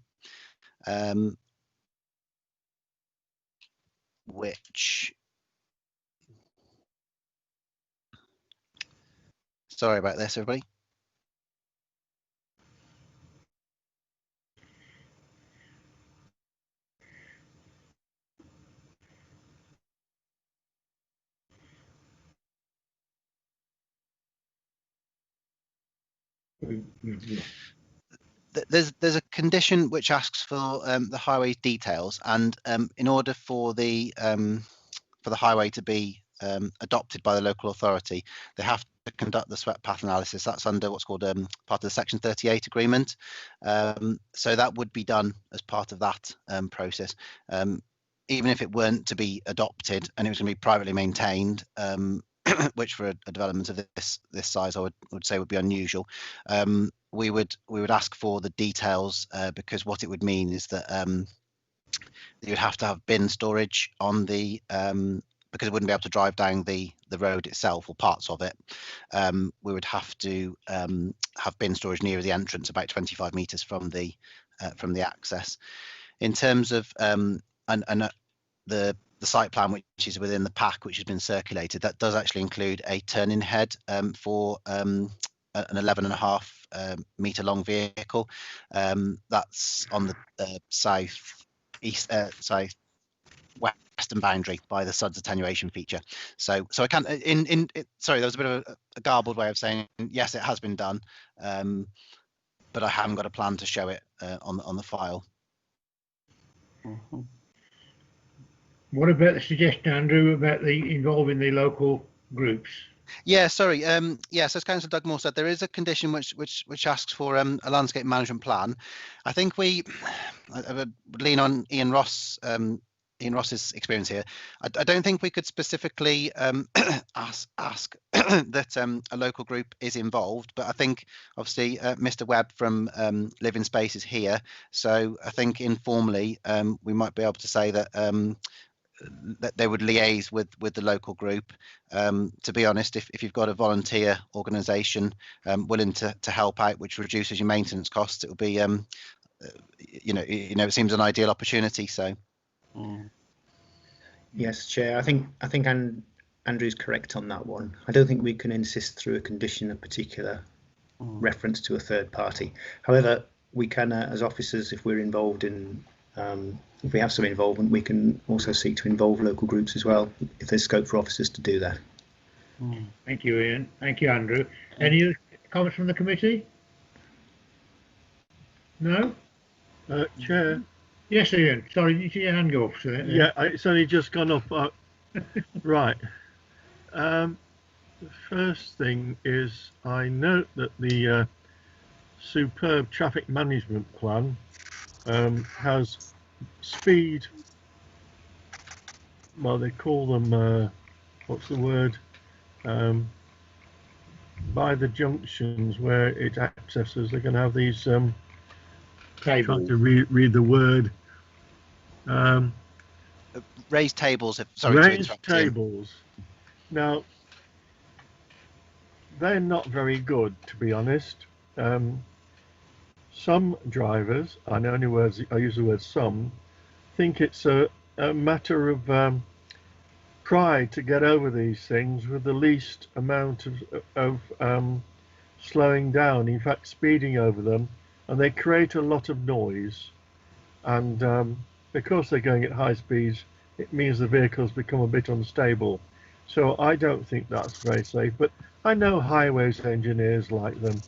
which, sorry about this, everybody. There's a condition which asks for the highway details, and in order for the highway to be adopted by the local authority, they have to conduct the swept path analysis. That's under what's called part of the Section 38 agreement. So that would be done as part of that process. Even if it weren't to be adopted and it was going to be privately maintained, which for a development of this size I would say would be unusual, we would ask for the details, because what it would mean is that you'd have to have bin storage on the because it wouldn't be able to drive down the road itself or parts of it. We would have to have bin storage near the entrance, about 25 meters from the access. In terms of the site plan, which is within the pack, which has been circulated, that does actually include a turn-in head for an 11.5 meter long vehicle. That's on the western boundary by the SUDS attenuation feature. So I can't. Sorry, there was a bit of a garbled way of saying yes, it has been done, but I haven't got a plan to show it on the file. Mm-hmm. What about the suggestion, Andrew, about involving the local groups? Yeah, sorry. Yes, as Councillor Dugmore said, there is a condition which asks for a landscape management plan. I think I would lean on Ian Ross's experience here. I don't think we could specifically ask that a local group is involved, but I think obviously Mr. Webb from Living Space is here, so I think informally we might be able to say that that they would liaise with the local group. To be honest, if you've got a volunteer organisation willing to help out, which reduces your maintenance costs, it would be it seems an ideal opportunity. So yes, Chair, I think Andrew's correct on that one. I don't think we can insist through a condition a particular reference to a third party. However, we can, as officers, if we're involved in if we have some involvement, we can also seek to involve local groups as well, if there's scope for officers to do that. Thank you, Ian. Thank you, Andrew. Any other comments from the committee? No? Chair? Yes, Ian. Sorry, did you see your hand go up? Yeah, it's only just gone up. Right. The first thing is I note that the superb traffic management plan has speed, well, they call them what's the word, by the junctions where it accesses, they're going to have these trying to read the word, raised tables. Raised tables. Now they're not very good, to be honest. Some drivers, I use the word some, think it's a matter of pride to get over these things with the least amount of slowing down, in fact speeding over them, and they create a lot of noise, and because they're going at high speeds, it means the vehicles become a bit unstable. So I don't think that's very safe, but I know highways engineers like them.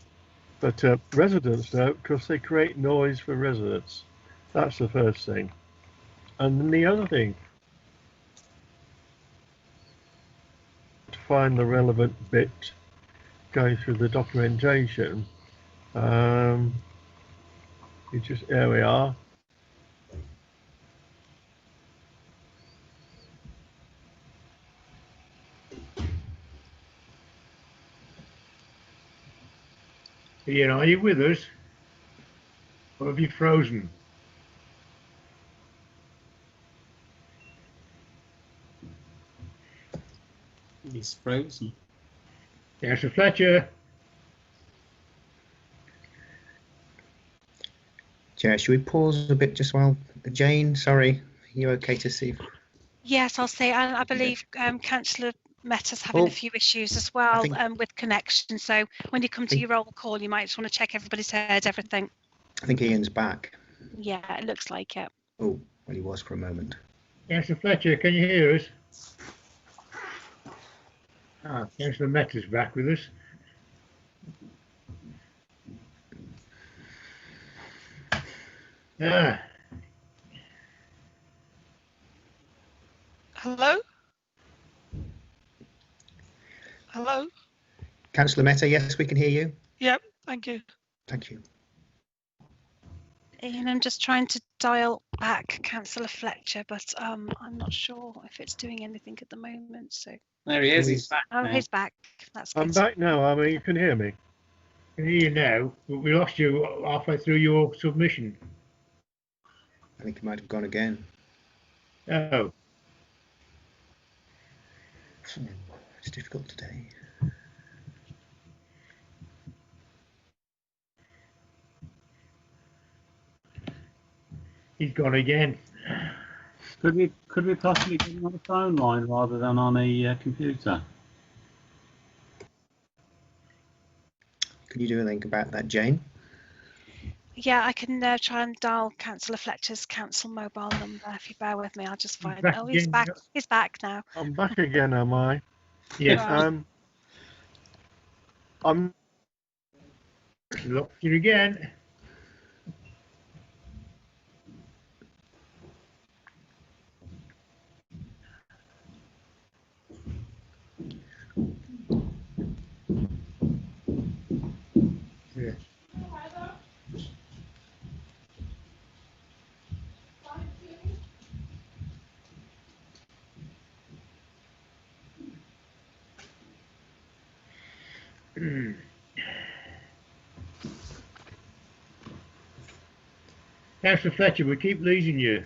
But residents don't, because they create noise for residents. That's the first thing. And then the other thing, find the relevant bit going through the documentation. There we are. Ian, are you with us? Or have you frozen? He's frozen. Councillor Fletcher. Chair, should we pause a bit just while Jane? Sorry, are you okay to see? Yes, I'll say. I believe Councillor Metta's having a few issues as well with connection. So when you come to your roll call, you might just want to check everybody's heard everything. I think Ian's back. Yeah, it looks like it. Oh, well, he was for a moment. Councillor Fletcher, can you hear us? Councillor Metta's back with us. Hello? Hello? Councillor Metta, yes, we can hear you. Yep, thank you. Thank you. Ian, I'm just trying to dial back Councillor Fletcher, but I'm not sure if it's doing anything at the moment. So there he is. He's back. Oh, now. he's back. That's good. I'm back now. I mean, you can hear me. I can hear you now, but we lost you halfway through your submission. I think he might have gone again. Oh. It's difficult today. He's gone again. Could we possibly get him on a phone line rather than on a computer? Can you do anything about that, Jane? Yeah, I can try and dial Councillor Fletcher's council mobile number. If you bear with me, I'll just find. Oh, he's back. He's back now. I'm back again, am I? Yes. Right. I'm. Lost you again. Yeah. Councillor Fletcher, we keep losing you.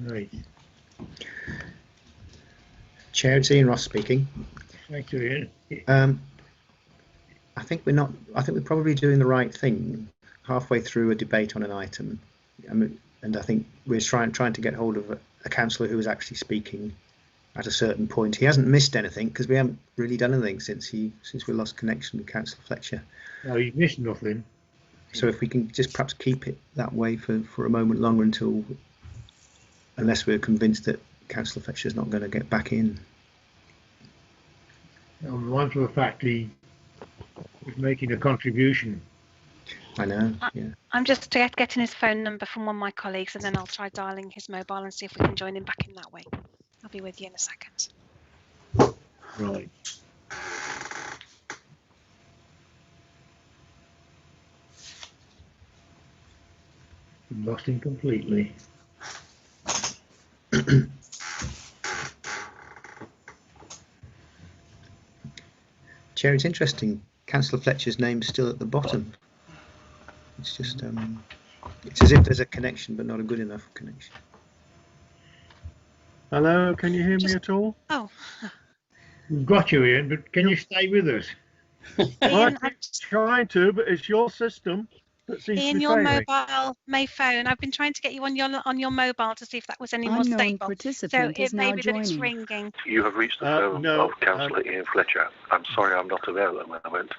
Right. Chair, it's Ian Ross speaking. Thank you, Ian. I think we're probably doing the right thing halfway through a debate on an item. And I think we're trying to get hold of a councillor who is actually speaking at a certain point. He hasn't missed anything because we haven't really done anything since we lost connection with Councillor Fletcher. No, you've missed nothing. So if we can just perhaps keep it that way for a moment longer unless we're convinced that Councillor Fletcher is not going to get back in. I'm mindful of the fact he was making a contribution. I know, yeah. I'm just getting his phone number from one of my colleagues, and then I'll try dialing his mobile and see if we can join him back in that way. I'll be with you in a second. Right. Lost him completely. Chair, it's interesting. Councillor Fletcher's name's still at the bottom. It's just it's as if there's a connection, but not a good enough connection. Hello, can you hear me at all? Oh. We've got you, Ian, but can you stay with us? I'm trying to, but it's your system that seems to Ian, be your failing. mobile may phone. I've been trying to get you on your mobile to see if that was any more Unknown stable. participant So is it may now be that it's joining. ringing. You have reached the phone of Councillor Ian Fletcher. I'm sorry I'm not available at the moment.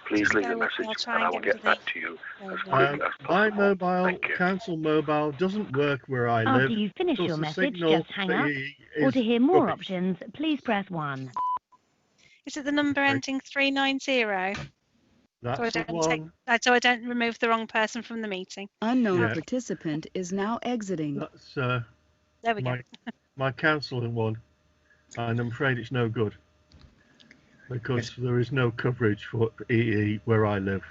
Please leave a Bear with me, message I'll try and I and will get get rid of back to you the- as quick as My possible. mobile, Thank you. council mobile, doesn't work where I live. After you finish Plus your the message, signal just hang for up. EE Or is to hear more rubbish. options, please press 1. Is it the number ending 390? That's So I the don't take, one. so I don't remove the wrong person from the meeting. Unknown Yeah. participant is now exiting. That's There we go. my council one, and I'm afraid it's no good because there is no coverage for EE where I live.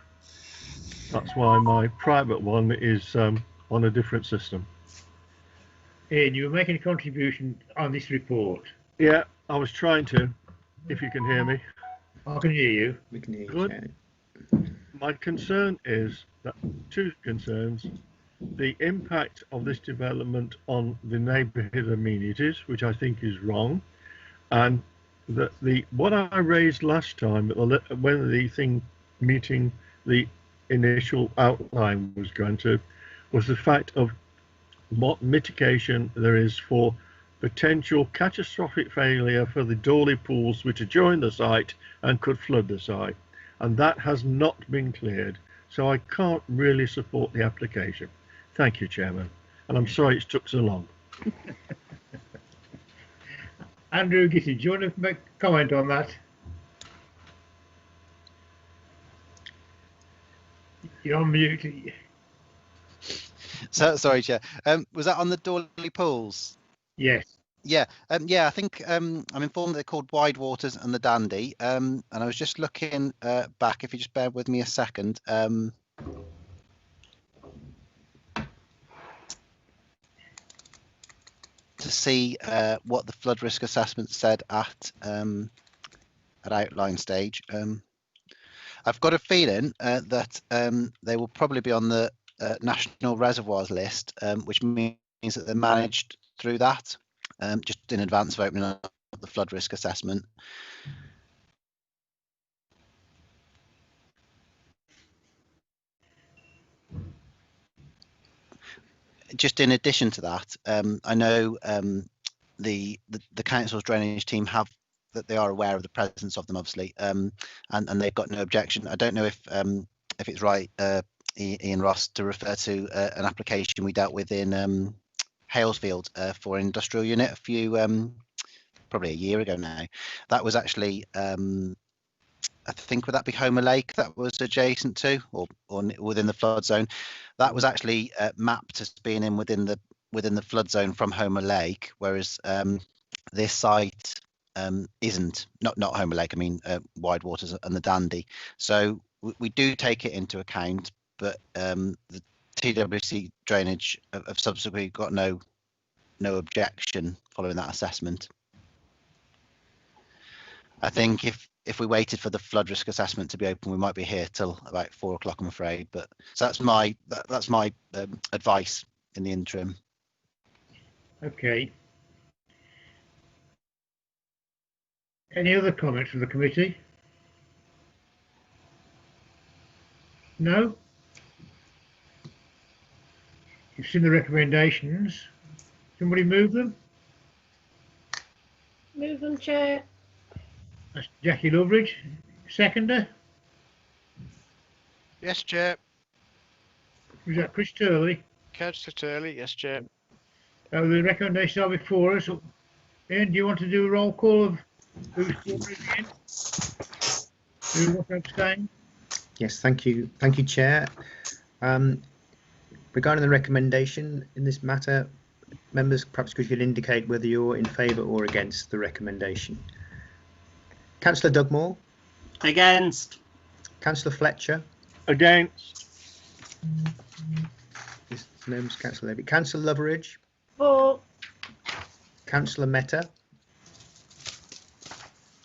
That's why my private one is on a different system. Ian, you were making a contribution on this report. Yeah, I was trying to, if you can hear me. I can hear you. We can hear you. Good. Chair. My concern is that two concerns: the impact of this development on the neighbourhood amenities, which I think is wrong, and that what I raised last time when the initial outline was granted, was the fact of what mitigation there is for potential catastrophic failure for the Dawley pools which adjoin the site and could flood the site, and that has not been cleared, so I can't really support the application. Thank you, Chairman, and I'm sorry it's took so long. Andrew Gitty, do you want to make a comment on that? You're on mute. So sorry, Chair. Was that on the Dawley pools? Yes. Yeah, I think I'm informed they're called Wide Waters and the Dandy, and I was just looking back, if you just bear with me a second. To see what the flood risk assessment said at outline stage. I've got a feeling that they will probably be on the National Reservoirs list, which means that they're managed through that. Just in advance of opening up the flood risk assessment. Just in addition to that, I know the council's drainage team that they are aware of the presence of them, obviously, and they've got no objection. I don't know if it's right, Ian Ross, to refer to an application we dealt with in Halesfield for an industrial unit a few probably a year ago now. That was actually I think, would that be Homer Lake that was adjacent to or within the flood zone? That was actually mapped as being within the flood zone from Homer Lake, whereas this site isn't. Not Homer Lake, I mean Wide Waters and the Dandy. So we do take it into account, but the TWC drainage have subsequently got no objection following that assessment. I think if we waited for the flood risk assessment to be open, we might be here till about 4 o'clock, I'm afraid. But so that's my advice in the interim. Okay. Any other comments from the committee? No? You've seen the recommendations. Somebody move them? Move them, Chair. That's Jackie Loveridge. Seconder? Yes, Chair. Was that Chris Turley? Councillor Turley, yes, Chair. The recommendations are before us. Ian, do you want to do a roll call of who's for it again? Who wants to abstain? Yes, thank you. Thank you, Chair. Regarding the recommendation in this matter, members, perhaps could you indicate whether you're in favour or against the recommendation? Councillor Dugmore? Against. Councillor Fletcher? Against. His name's Councillor Levy. Councillor Loveridge? For. Councillor Mehta?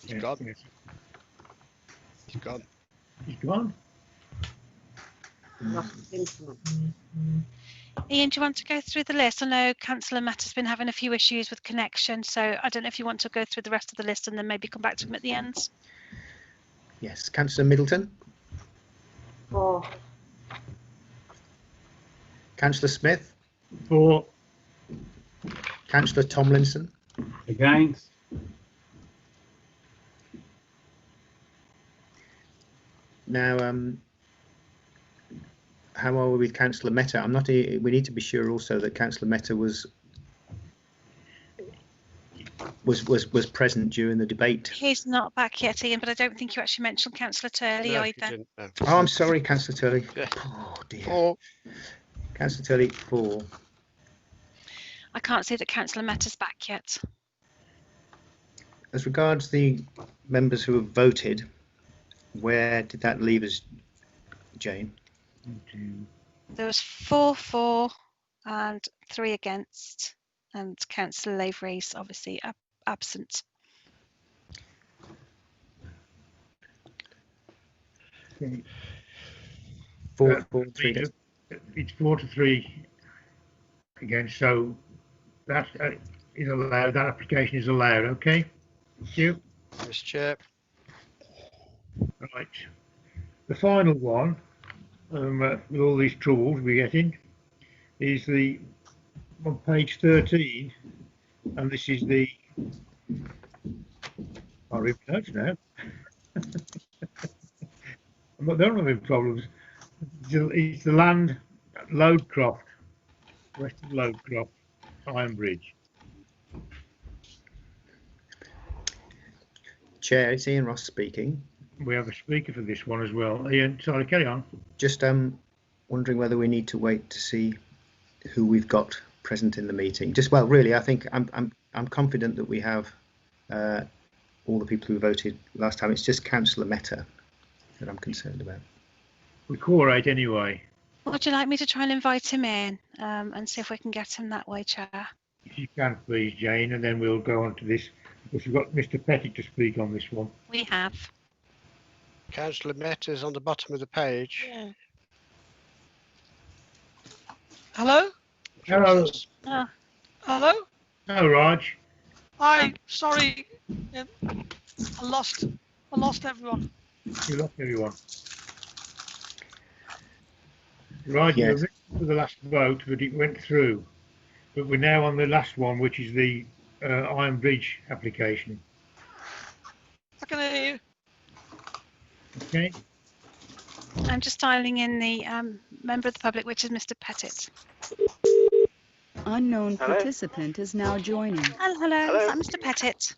He's gone. He's gone. He's gone. Ian, do you want to go through the list? I know Councillor Matt has been having a few issues with connection, so I don't know if you want to go through the rest of the list and then maybe come back to him at the end. Yes. Councillor Middleton? For. Councillor Smith? For. Councillor Tomlinson? Against. Now, how are we with Councillor Mehta? I'm not. We need to be sure also that Councillor Mehta was present during the debate. He's not back yet, Ian, but I don't think you actually mentioned Councillor Turley No, either. didn't, no. Oh, I'm sorry, Councillor Turley. Yeah. Oh dear. 4. Councillor Turley, 4. I can't see that Councillor Mehta's back yet. As regards the members who have voted, where did that leave us, Jane? There was 4 for and 3 against, and Councillor Lavery's obviously absent. Okay. 4, 3 against. It's 4-3 against, so that is allowed. That application is allowed. Okay. Thank you. Yes, Chair. Right. The final one, with all these troubles we're getting, is the on page 13, and this is the. I'll read my notes now. I'm not done having problems. It's the land Loadcroft, west of Loadcroft, Iron Bridge. Chair, it's Ian Ross speaking. We have a speaker for this one as well. Ian, sorry, carry on. Just wondering whether we need to wait to see who we've got present in the meeting. Just well, really, I think I'm confident that we have all the people who voted last time. It's just Councillor Mehta that I'm concerned about. We quorate anyway. Would you like me to try and invite him in and see if we can get him that way, Chair? If you can, please, Jane, and then we'll go on to this. Because we've got Mr. Pettit to speak on this one. We have. Councillor Mehta is on the bottom of the page. Yeah. Hello? Hello. Hello? Hello, Raj. Hi, sorry. I lost everyone. You lost everyone. Raj, Yes. you were for the last vote, but it went through. But we're now on the last one, which is the Iron Bridge application. I can hear you. Okay. I'm just dialing in the member of the public, which is Mr. Pettit. Unknown Hello? participant is now joining. Hello, is that Mr. Pettit?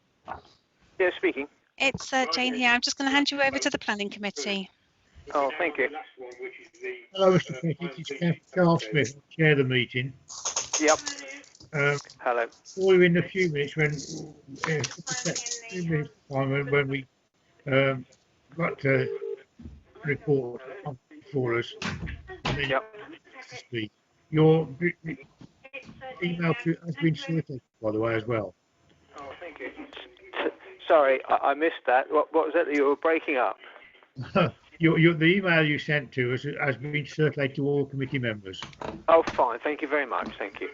Yeah, speaking. It's Jane here. I'm just going to hand you over to the planning committee. Oh, thank you. Hello, Mr. Pettit. It's Councillor Charles Smith, chair of the meeting. Yep. Hello. Call you in a few minutes when when we got a report for us. Yep. Speak. Your email has been sorted, by the way, as well. Oh, thank you. Sorry, I missed that. What was that you were breaking up? The email you sent to us has been circulated to all committee members. Oh, fine. Thank you very much. Thank you.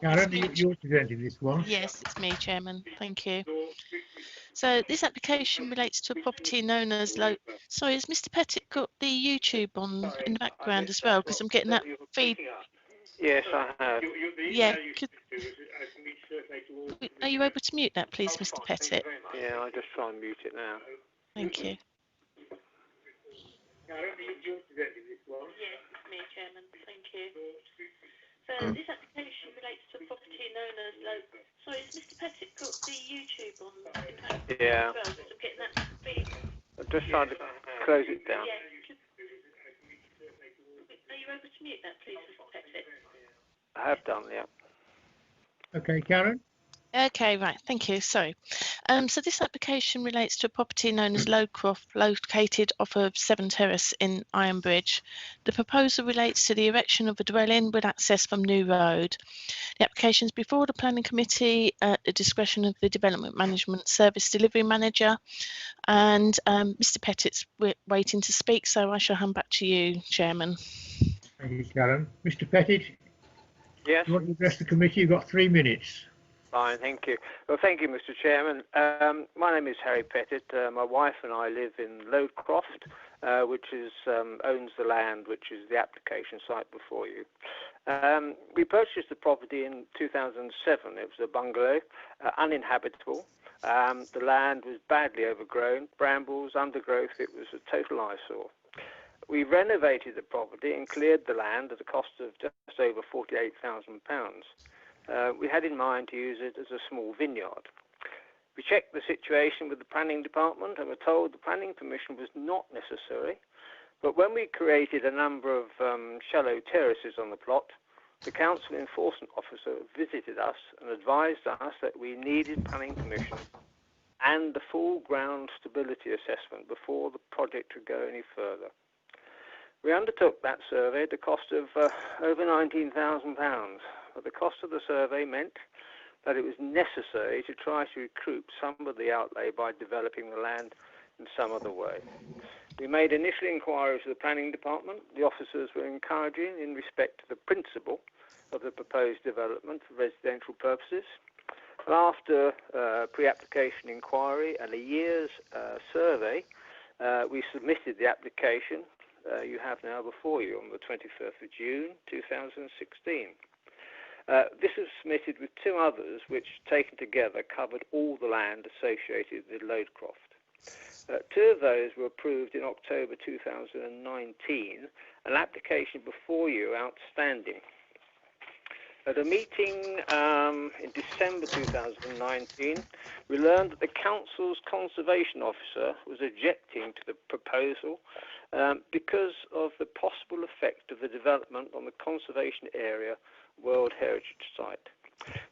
Karen, you're presenting this one. Yes, it's me, Chairman. Thank you. So this application relates to a property known as Sorry, has Mr. Pettit got the YouTube on in the background as well? Because I'm getting that feed. Yes, I have. Yeah. Are you able to mute that, please, Mr. Pettit? Yeah, I'll just try and mute it now. Thank you. Karen, you're presenting this one. Yes, it's me, Chairman. Thank you. So this application relates to a property known as Sorry, has Mr. Pettit got the YouTube on? Yeah. As well? Because I'm getting that feed. I'm just trying to close it down. Yeah. Are you able to mute that, please, Mr. Pettit? I have done, yeah. Okay, Karen. Okay, right. Thank you. Sorry. So this application relates to a property known as Loadcroft, located off of Severn Terrace in Iron Bridge. The proposal relates to the erection of a dwelling with access from New Road. The application is before the Planning Committee at the discretion of the Development Management Service Delivery Manager. And Mr. Pettit's waiting to speak, so I shall hand back to you, Chairman. Thank you, Karen. Mr. Pettit? Yes? You want to address the committee? You've got 3 minutes. Fine, thank you. Well, thank you, Mr. Chairman. My name is Harry Pettit. My wife and I live in Loadcroft, which is owns the land, which is the application site before you. We purchased the property in 2007. It was a bungalow, uninhabitable. The land was badly overgrown, brambles, undergrowth. It was a total eyesore. We renovated the property and cleared the land at a cost of just over £48,000. We had in mind to use it as a small vineyard. We checked the situation with the planning department and were told the planning permission was not necessary. But when we created a number of shallow terraces on the plot, the council enforcement officer visited us and advised us that we needed planning permission and the full ground stability assessment before the project would go any further. We undertook that survey at the cost of over £19,000, but the cost of the survey meant that it was necessary to try to recoup some of the outlay by developing the land in some other way. We made initial inquiries to the planning department. The officers were encouraging in respect to the principle of the proposed development for residential purposes. And after pre-application inquiry and a year's survey, we submitted the application you have now before you on the 21st of June 2016. This was submitted with two others which, taken together, covered all the land associated with Loadcroft. Two of those were approved in October 2019, an application before you outstanding. At a meeting in December 2019, we learned that the council's conservation officer was objecting to the proposal because of the possible effect of the development on the conservation area World Heritage Site.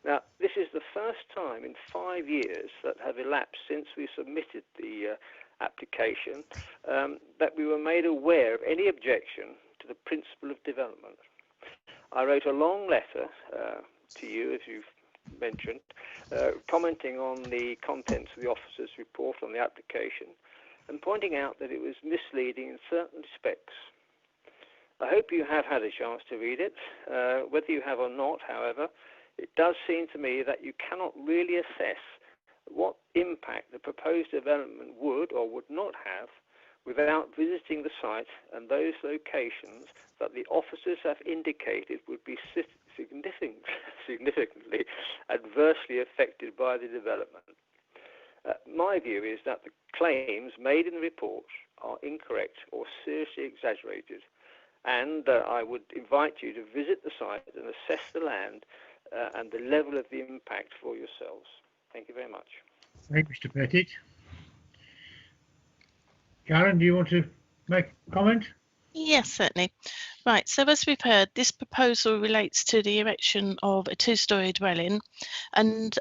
Now, this is the first time in 5 years that have elapsed since we submitted the application that we were made aware of any objection to the principle of development. I wrote a long letter to you, as you've mentioned, commenting on the contents of the officer's report on the application and pointing out that it was misleading in certain respects. I hope you have had a chance to read it. Whether you have or not, however, it does seem to me that you cannot really assess what impact the proposed development would or would not have without visiting the site and those locations that the officers have indicated would be significantly adversely affected by the development. My view is that the claims made in the report are incorrect or seriously exaggerated, and I would invite you to visit the site and assess the land and the level of the impact for yourselves. Thank you very much. Thank you, Mr. Pettit. Karen, do you want to make a comment? Yes, certainly. Right, so as we've heard, this proposal relates to the erection of a two-storey dwelling, and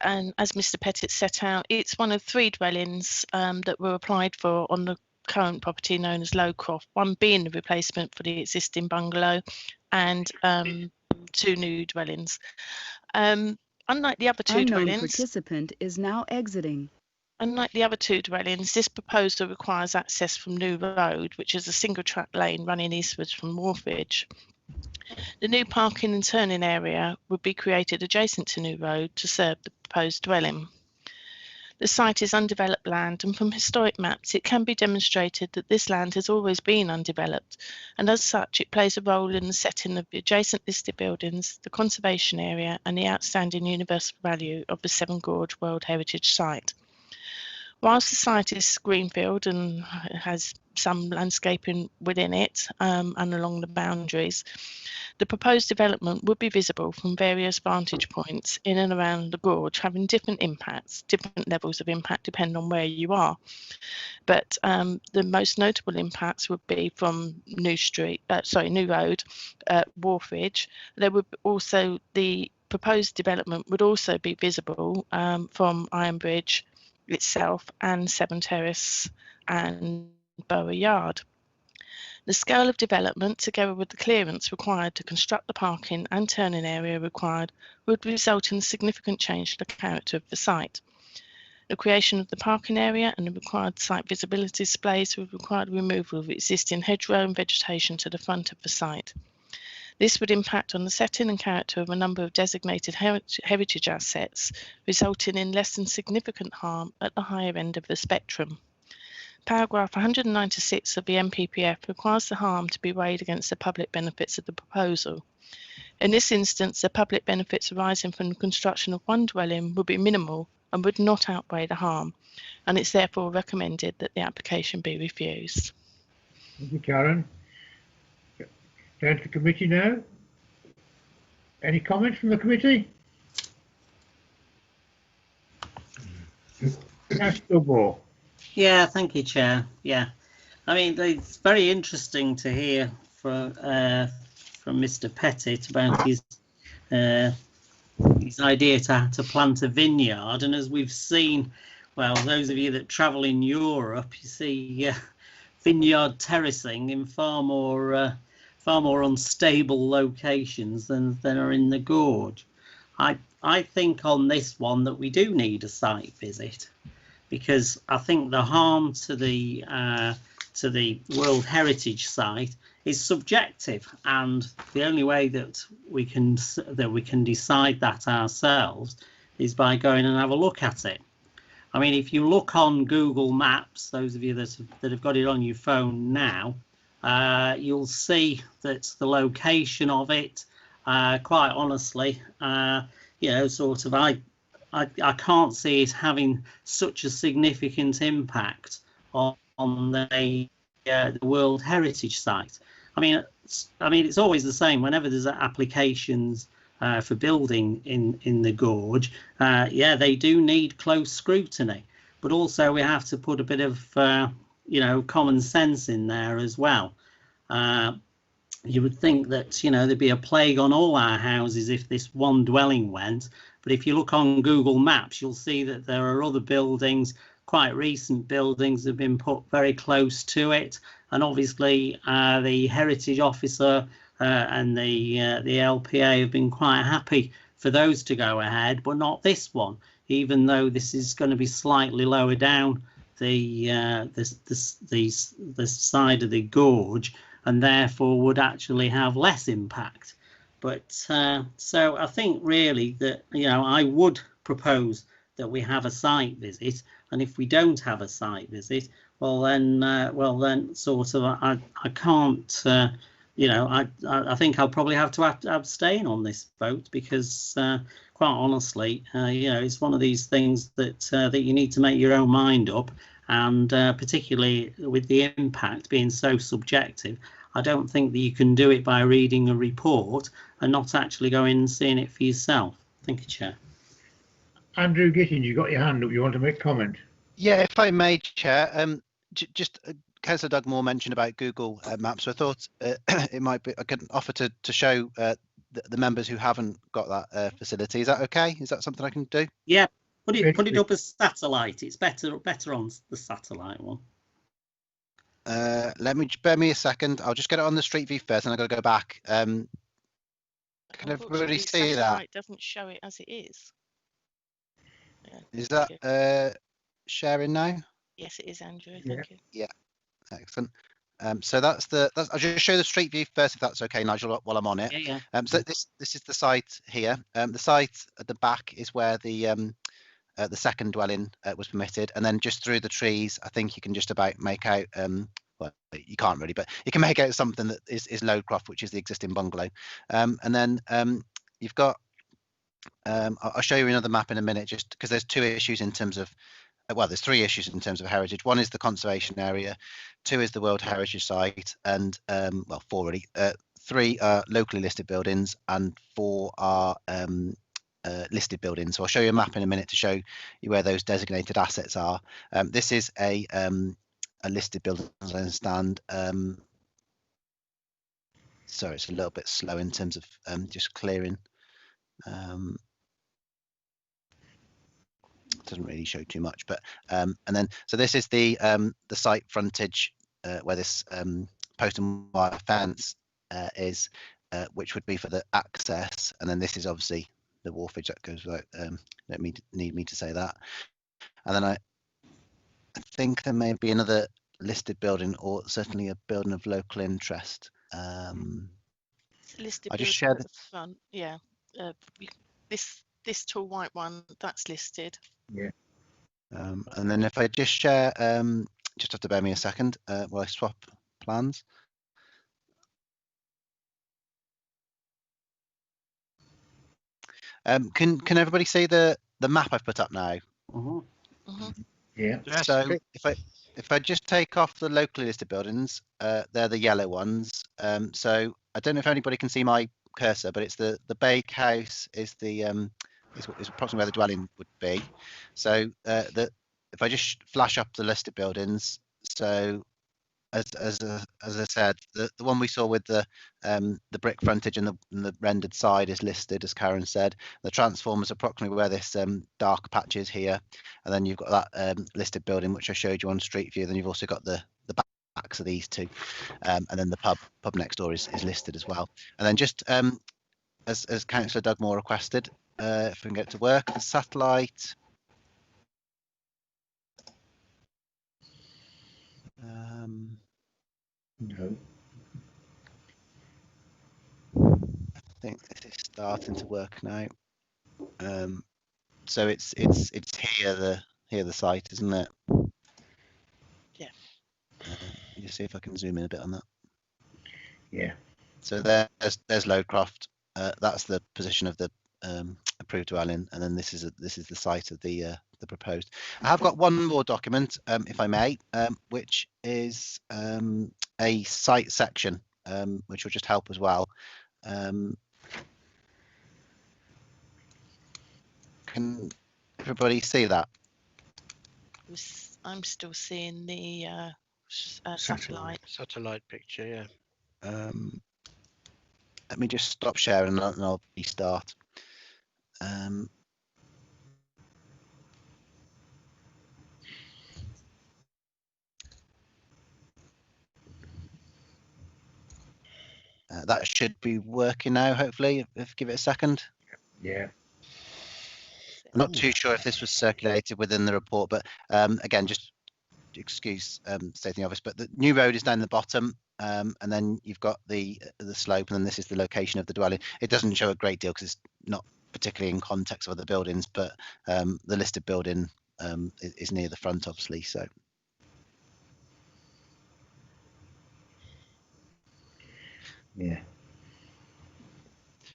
as Mr. Pettit set out, it's one of three dwellings that were applied for on the current property known as Lowcroft, one being the replacement for the existing bungalow and two new dwellings. Unlike the other two dwellings, participant is now exiting. Unlike the other two dwellings, this proposal requires access from New Road, which is a single-track lane running eastwards from Wharfridge. The new parking and turning area would be created adjacent to New Road to serve the proposed dwelling. The site is undeveloped land, and from historic maps it can be demonstrated that this land has always been undeveloped, and as such it plays a role in the setting of the adjacent listed buildings, the conservation area and the outstanding universal value of the Severn Gorge World Heritage Site. Whilst the site is greenfield and has some landscaping within it and along the boundaries, the proposed development would be visible from various vantage points in and around the gorge, having different impacts, different levels of impact depending on where you are. But the most notable impacts would be from New Road, Wharfridge. There would also, the proposed development would also be visible from Ironbridge itself and Severn Terrace and Bower Yard. The scale of development, together with the clearance required to construct the parking and turning area required, would result in a significant change to the character of the site. The creation of the parking area and the required site visibility displays would require the removal of existing hedgerow and vegetation to the front of the site. This would impact on the setting and character of a number of designated heritage assets, resulting in less than significant harm at the higher end of the spectrum. Paragraph 196 of the MPPF requires the harm to be weighed against the public benefits of the proposal. In this instance, the public benefits arising from the construction of one dwelling would be minimal and would not outweigh the harm, and it's therefore recommended that the application be refused. Thank you, Karen. Down to the committee now. Any comments from the committee? Yeah, thank you, Chair. Yeah, I mean, it's very interesting to hear from Mr. Pettit about his idea to plant a vineyard, and as we've seen, well, those of you that travel in Europe, you see vineyard terracing in far more unstable locations than are in the gorge. I think on this one that we do need a site visit, because I think the harm to the World Heritage Site is subjective, and the only way that we can decide that ourselves is by going and have a look at it. I mean, if you look on Google Maps, those of you that have got it on your phone now, you'll see that the location of it, quite honestly, you know, sort of, I can't see it having such a significant impact on the World Heritage Site. I mean, it's always the same whenever there's applications for building in the gorge. Yeah, they do need close scrutiny, but also we have to put a bit of you know, common sense in there as well. You would think that, you know, there'd be a plague on all our houses if this one dwelling went, but if you look on Google Maps, you'll see that there are other buildings, quite recent buildings, that have been put very close to it, and obviously the heritage officer and the LPA have been quite happy for those to go ahead, but not this one, even though this is going to be slightly lower down the side of the gorge, and therefore would actually have less impact. But so I think really that, you know, I would propose that we have a site visit, and if we don't have a site visit, well then sort of I can't, you know, I think I'll probably have to abstain on this vote, because quite honestly, you know, it's one of these things that that you need to make your own mind up, and particularly with the impact being so subjective, I don't think that you can do it by reading a report and not actually going and seeing it for yourself. Thank you, Chair. Andrew Gittins, you got your hand up. You want to make a comment? Yeah, if I may, Chair. Just Councillor Doug Moore mentioned about Google Maps, so I thought it might be I could offer to show the members who haven't got that facility. Is that okay? Is that something I can do? Yeah, put it up as satellite. It's better on the satellite one. Let me bear me a second. I'll just get it on the street view first, and I've got to go back. Can everybody see that? It doesn't show it as it is. Yeah, is that sharing now? Yes, it is, Andrew. Thank you. Yeah, excellent. So that's I'll just show the street view first, if that's okay, Nigel, while I'm on it. Yeah. So this is the site here. The site at the back is where the second dwelling was permitted, and then just through the trees, I think you can just about make out. Well, you can't really, but you can make out something that is Lowcroft, which is the existing bungalow, and then you've got. I'll show you another map in a minute, just because there's two issues in terms of. Well, there's three issues in terms of heritage. One is the conservation area, two is the World Heritage Site, and well, four really. Three are locally listed buildings, and four are listed buildings. So I'll show you a map in a minute to show you where those designated assets are. This is a listed building, as I understand. Sorry, it's a little bit slow in terms of just clearing. Doesn't really show too much, but and then so this is the site frontage where this post and wire fence is, which would be for the access, and then this is obviously the wharfage that goes without need me to say that. And then I think there may be another listed building, or certainly a building of local interest. Listed I just building shared at the front. Yeah, this tall white one, that's listed. Yeah. And then if I just share just have to bear me a second while I swap plans. Can everybody see the map I've put up now? Yeah. So if I just take off the locally listed buildings, they're the yellow ones. So I don't know if anybody can see my cursor, but it's the bakehouse is the is approximately where the dwelling would be. So if I just flash up the listed buildings, so as I said, the one we saw with the brick frontage and the rendered side is listed, as Karen said. The transformers are approximately where this dark patch is here, and then you've got that listed building which I showed you on Street View. Then you've also got the backs of these two, and then the pub next door is listed as well. And then just as Councillor Doug Moore requested, if we can get it to work, the satellite. No. I think this is starting to work now. So it's here the site, isn't it? Yeah. Let me just see if I can zoom in a bit on that. Yeah. So there's Loadcroft. That's the position of the approved dwelling, and then this is the site of the proposed. I have got one more document, if I may, which is a site section, which will just help as well. Can everybody see that? I'm still seeing the satellite picture. Yeah. Let me just stop sharing and I'll restart. That should be working now, hopefully, if give it a second. Yeah. I'm not too sure if this was circulated within the report, but again, just excuse stating the obvious, but the new road is down the bottom, and then you've got the slope, and then this is the location of the dwelling. It doesn't show a great deal because it's not particularly in context of other buildings, but the listed building is near the front, obviously. So. Yeah.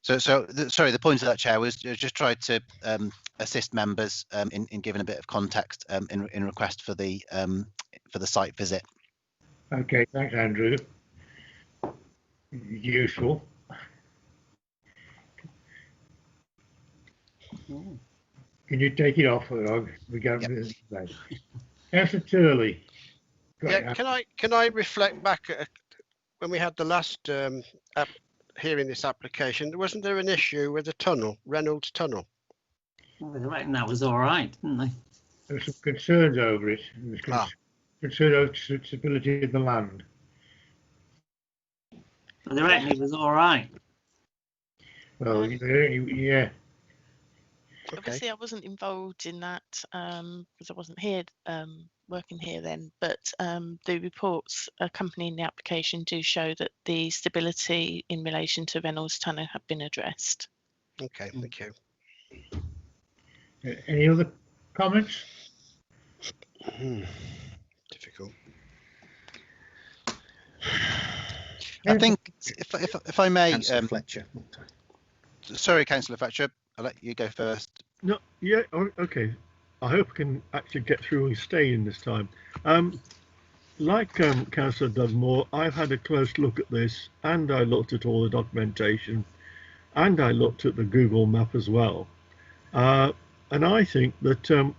So sorry, the point of that, Chair, was just try to assist members in giving a bit of context in request for the site visit. Okay, thanks, Andrew. Useful. Can you take it off? We go. Yep. Councillor Turley. Yeah. Can I reflect back at when we had the last hearing this application? Wasn't there an issue with the tunnel, Reynolds Tunnel? Well, they reckon that was all right, didn't they? There were some concerns over it. There was concern over suitability of the land. Well, they reckon it was all right. Well, yeah. Obviously, I wasn't involved in that because I wasn't here working here then, but the reports accompanying the application do show that the stability in relation to Reynolds Tunnel have been addressed. Okay, thank you. Any other comments? Difficult. I think if I may, Councillor Fletcher. Sorry, Councillor Fletcher, I'll let you go first. No, yeah, okay. I hope I can actually get through and stay in this time. Like Councillor Doug Moore, I've had a close look at this, and I looked at all the documentation, and I looked at the Google map as well. And I think that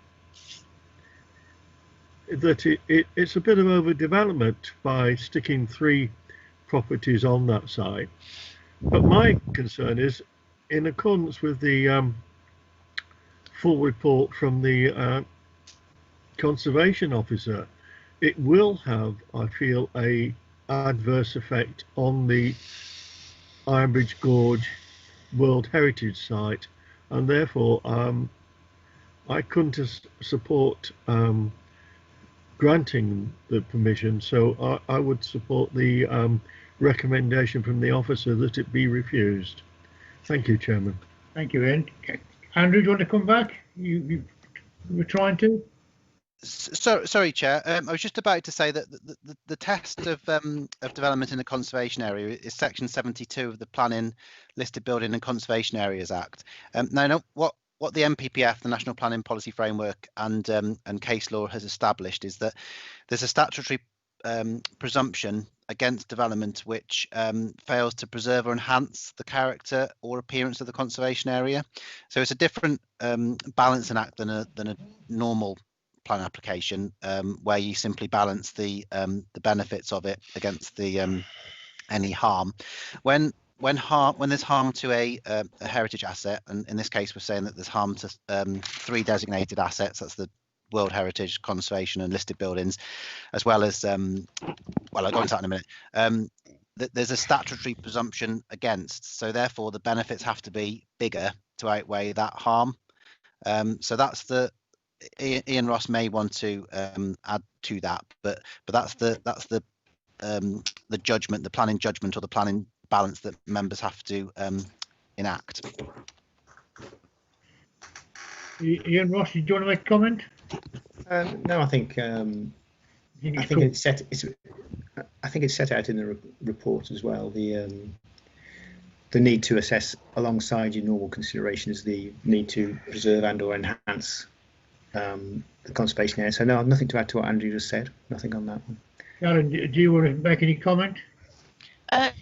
it's a bit of overdevelopment by sticking 3 properties on that site. But my concern is, in accordance with the full report from the conservation officer, it will have, I feel, a adverse effect on the Ironbridge Gorge World Heritage Site, and therefore I couldn't support granting the permission, so I would support the recommendation from the officer that it be refused. Thank you, Chairman. Thank you, Ian. Andrew, do you want to come back? You were trying to? Sorry, Chair. I was just about to say that the test of development in a conservation area is Section 72 of the Planning, Listed Building and Conservation Areas Act. Now, what the NPPF, the National Planning Policy Framework, and case law has established is that there's a statutory presumption against development which fails to preserve or enhance the character or appearance of the conservation area. So it's a different balancing act than a normal plan application, where you simply balance the benefits of it against the any harm. When there's harm to a heritage asset, and in this case we're saying that there's harm to 3 designated assets, that's the World Heritage, Conservation and Listed Buildings, as well as well, I'll go into that in a minute. There's a statutory presumption against, so therefore the benefits have to be bigger to outweigh that harm. So that's the Ian Ross may want to add to that, but that's the judgment, the planning judgment or the planning balance that members have to enact. Ian Ross, do you want to make a comment? No, I think it's set. I think it's set out in the report as well. The need to assess alongside your normal considerations the need to preserve and/or enhance the conservation area. So no, nothing to add to what Andrew just said. Nothing on that one. Karen, do you want to make any comment?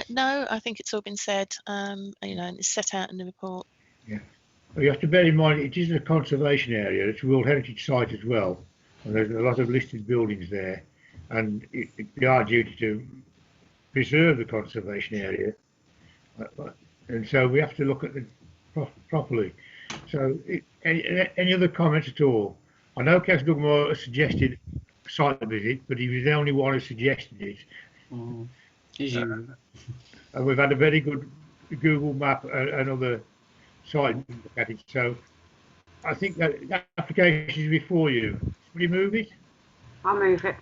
No, I think it's all been said. And it's set out in the report. Yeah. Well, you have to bear in mind it is a conservation area. It's a World Heritage Site as well, and there's a lot of listed buildings there, and it's our duty to preserve the conservation area, and so we have to look at it properly. So, any other comments at all? I know Councillor Dugmore suggested a site visit, but he was the only one who suggested it. And we've had a very good Google map and other site look at it. So I think that application is before you. Will you move it? I'll move it.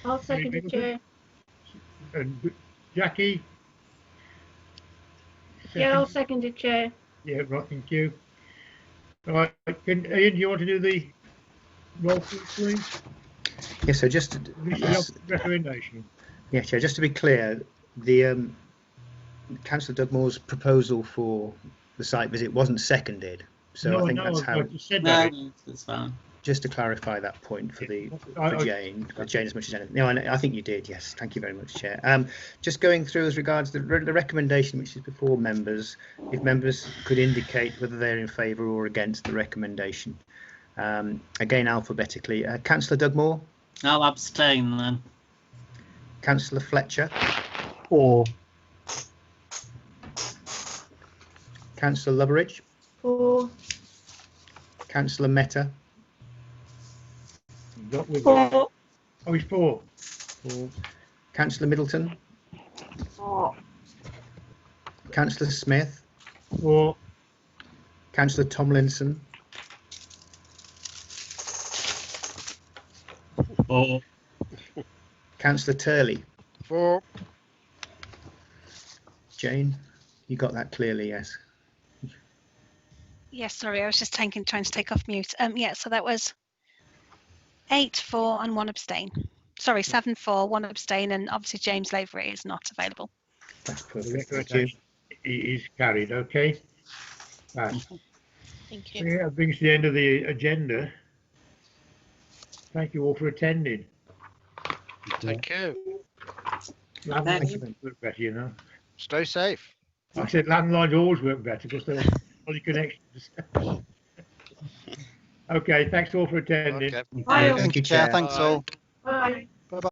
I'll second it, Chair. And Jackie? Yeah, I'll second it, Chair. Yeah, right, thank you. Right, Ian, do you want to do the roll call, please? Yes, so just recommendation. Yeah, Chair, just to be clear, the Councillor Dugmore's proposal for the site visit wasn't seconded, so I think that's how. That's fine. Just to clarify that point for Jane as much as anything. No, I think you did. Yes, thank you very much, Chair. Just going through as regards the recommendation which is before members, if members could indicate whether they're in favour or against the recommendation. Again, alphabetically. Councillor Dugmore. I'll abstain then. Councillor Fletcher. For. Councillor Loveridge. For. Councillor Mehta. For. Oh, he's for. Councillor Middleton. For. Councillor Smith. For. Councillor Tomlinson. For. Councillor Turley. For. Jane, you got that clearly, yes. Yes, sorry, I was just trying to take off mute. Yeah, so that was 8 for and 1 abstain. Sorry, 7 for, 1 abstain, and obviously James Lavery is not available. That's perfect. Thank you. Is carried. Okay. Thank you. Yeah, that brings us to the end of the agenda. Thank you all for attending. Thank you. Landlines work better, you know. Stay safe. I said landlines always work better because they're all connections. Okay, thanks all for attending. Okay. Bye. Thank you, Chair. Thanks all. Bye. Bye-bye.